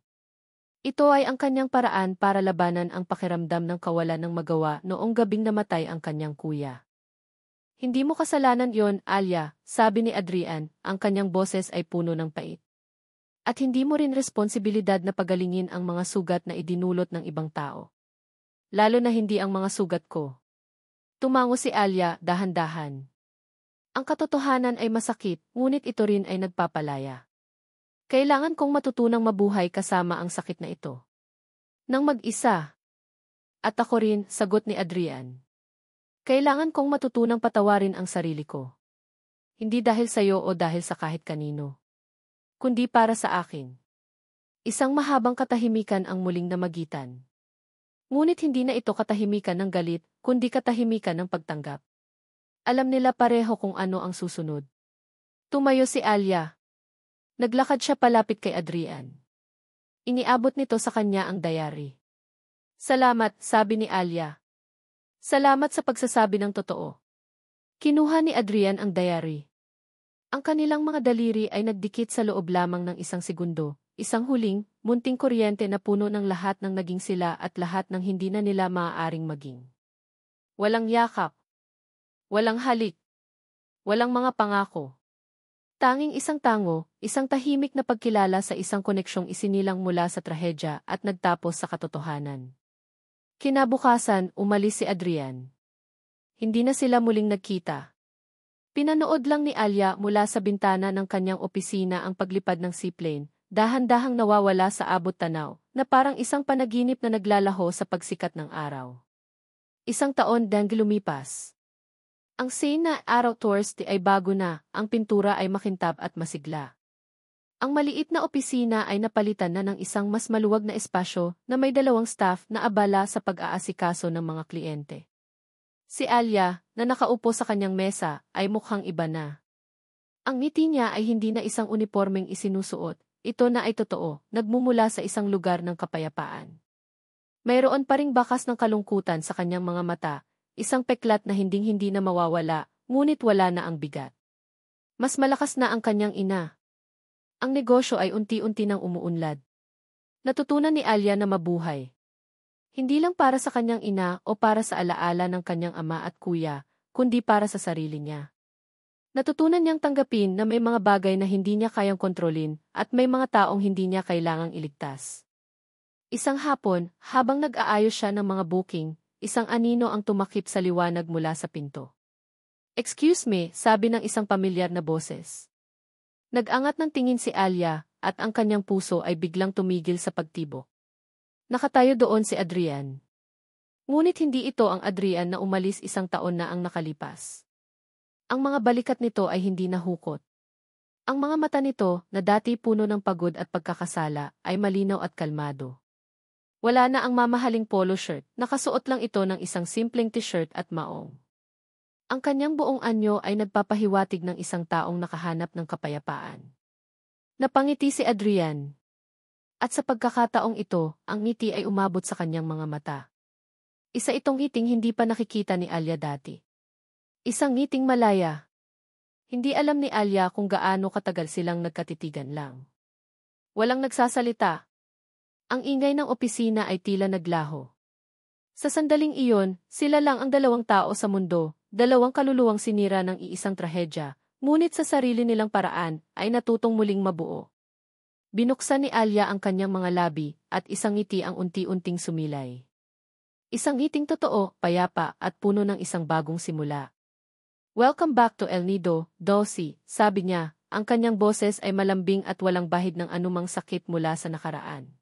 Ito ay ang kanyang paraan para labanan ang pakiramdam ng kawalan ng magawa noong gabing namatay ang kanyang kuya. Hindi mo kasalanan yon, Alia, sabi ni Adrian, ang kanyang boses ay puno ng pait. At hindi mo rin responsibilidad na pagalingin ang mga sugat na idinulot ng ibang tao. Lalo na hindi ang mga sugat ko. Tumango si Alia, dahan-dahan. Ang katotohanan ay masakit, ngunit ito rin ay nagpapalaya. Kailangan kong matutunang mabuhay kasama ang sakit na ito. Nang mag-isa. At ako rin, sagot ni Adrian. Kailangan kong matutunang patawarin ang sarili ko. Hindi dahil sa iyo o dahil sa kahit kanino. Kundi para sa akin. Isang mahabang katahimikan ang muling namagitan. Ngunit hindi na ito katahimikan ng galit, kundi katahimikan ng pagtanggap. Alam nila pareho kung ano ang susunod. Tumayo si Alia. Naglakad siya palapit kay Adrian. Iniabot nito sa kanya ang diary. Salamat, sabi ni Alia. Salamat sa pagsasabi ng totoo. Kinuha ni Adrian ang diary. Ang kanilang mga daliri ay nagdikit sa loob lamang ng isang segundo, isang huling, munting kuryente na puno ng lahat ng naging sila at lahat ng hindi na nila maaaring maging. Walang yakap. Walang halik. Walang mga pangako. Tanging isang tango, isang tahimik na pagkilala sa isang koneksyong isinilang mula sa trahedya at nagtapos sa katotohanan. Kinabukasan, umalis si Adrian. Hindi na sila muling nagkita. Pinanood lang ni Alia mula sa bintana ng kanyang opisina ang paglipad ng seaplane, dahan-dahang nawawala sa abot tanaw, na parang isang panaginip na naglalaho sa pagsikat ng araw. Isang taon dang lumipas. Ang scene na araw tours ay bago na, ang pintura ay makintab at masigla. Ang maliit na opisina ay napalitan na ng isang mas maluwag na espasyo na may 2 staff na abala sa pag-aasikaso ng mga kliyente. Si Alia, na nakaupo sa kanyang mesa, ay mukhang iba na. Ang ngiti niya ay hindi na isang unipormeng isinusuot, ito na ay totoo, nagmumula sa isang lugar ng kapayapaan. Mayroon pa ring bakas ng kalungkutan sa kanyang mga mata, isang peklat na hinding-hindi na mawawala, ngunit wala na ang bigat. Mas malakas na ang kanyang ina. Ang negosyo ay unti-unti nang umuunlad. Natutunan ni Alia na mabuhay. Hindi lang para sa kanyang ina o para sa alaala ng kanyang ama at kuya, kundi para sa sarili niya. Natutunan niyang tanggapin na may mga bagay na hindi niya kayang kontrolin at may mga taong hindi niya kailangang iligtas. Isang hapon, habang nag-aayos siya ng mga booking, isang anino ang tumakip sa liwanag mula sa pinto. "Excuse me," sabi ng isang pamilyar na boses. Nag-angat ng tingin si Alia at ang kanyang puso ay biglang tumigil sa pagtibok. Nakatayo doon si Adrian. Ngunit hindi ito ang Adrian na umalis 1 taon na ang nakalipas. Ang mga balikat nito ay hindi nahukot. Ang mga mata nito, na dati puno ng pagod at pagkakasala, ay malinaw at kalmado. Wala na ang mamahaling polo shirt, nakasuot lang ito ng isang simpleng t-shirt at maong. Ang kanyang buong anyo ay nagpapahiwatig ng isang taong nakahanap ng kapayapaan. Napangiti si Adrian. At sa pagkakataong ito, ang ngiti ay umabot sa kanyang mga mata. Isa itong ngiting hindi pa nakikita ni Alia dati. Isang ngiting malaya. Hindi alam ni Alia kung gaano katagal silang nagkatitigan lang. Walang nagsasalita. Ang ingay ng opisina ay tila naglaho. Sa sandaling iyon, sila lang ang 2 tao sa mundo, 2 kaluluwang sinira ng iisang trahedya, ngunit sa sarili nilang paraan ay natutong muling mabuo. Binuksan ni Alia ang kanyang mga labi at isang ngiti ang unti-unting sumilay. Isang ngiting totoo, payapa at puno ng isang bagong simula. Welcome back to El Nido, Dulcie, sabi niya, ang kanyang boses ay malambing at walang bahid ng anumang sakit mula sa nakaraan.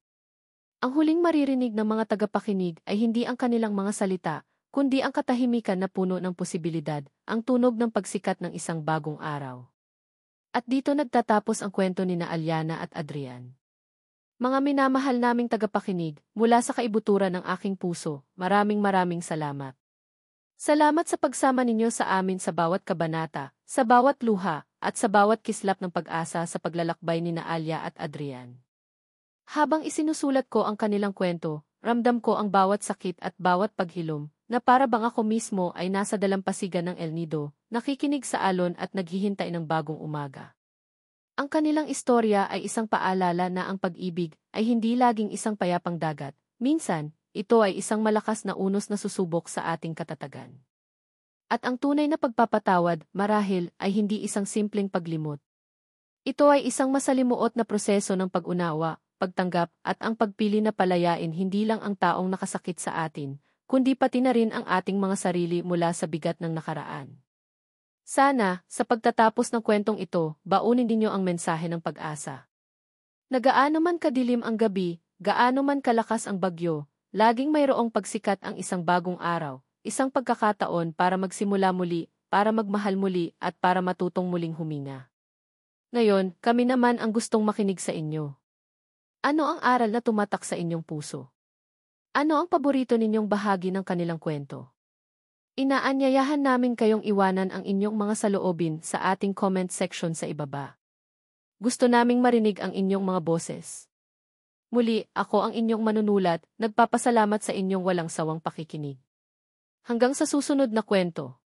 Ang huling maririnig ng mga tagapakinig ay hindi ang kanilang mga salita, kundi ang katahimikan na puno ng posibilidad, ang tunog ng pagsikat ng isang bagong araw. At dito nagtatapos ang kwento ni na Aliana at Adrian. Mga minamahal naming tagapakinig, mula sa kaibuturan ng aking puso, maraming salamat. Salamat sa pagsama ninyo sa amin sa bawat kabanata, sa bawat luha, at sa bawat kislap ng pag-asa sa paglalakbay ni na Alia at Adrian. Habang isinusulat ko ang kanilang kwento, ramdam ko ang bawat sakit at bawat paghilom, na para bang ako mismo ay nasa dalampasigan ng El Nido, nakikinig sa alon at naghihintay ng bagong umaga. Ang kanilang istorya ay isang paalala na ang pag-ibig ay hindi laging isang payapang dagat, minsan, ito ay isang malakas na unos na susubok sa ating katatagan. At ang tunay na pagpapatawad, marahil, ay hindi isang simpleng paglimot. Ito ay isang masalimuot na proseso ng pag-unawa, pagtanggap, at ang pagpili na palayain hindi lang ang taong nakasakit sa atin, kundi pati na rin ang ating mga sarili mula sa bigat ng nakaraan. Sana, sa pagtatapos ng kwentong ito, baunin ninyo ang mensahe ng pag-asa. Nagaano man kadilim ang gabi, gaano man kalakas ang bagyo, laging mayroong pagsikat ang isang bagong araw, isang pagkakataon para magsimula muli, para magmahal muli at para matutong muling huminga. Ngayon, kami naman ang gustong makinig sa inyo. Ano ang aral na tumatak sa inyong puso? Ano ang paborito ninyong bahagi ng kanilang kwento? Inaanyayahan namin kayong iwanan ang inyong mga saloobin sa ating comment section sa ibaba. Gusto naming marinig ang inyong mga boses. Muli, ako ang inyong manunulat, nagpapasalamat sa inyong walang sawang pakikinig. Hanggang sa susunod na kwento.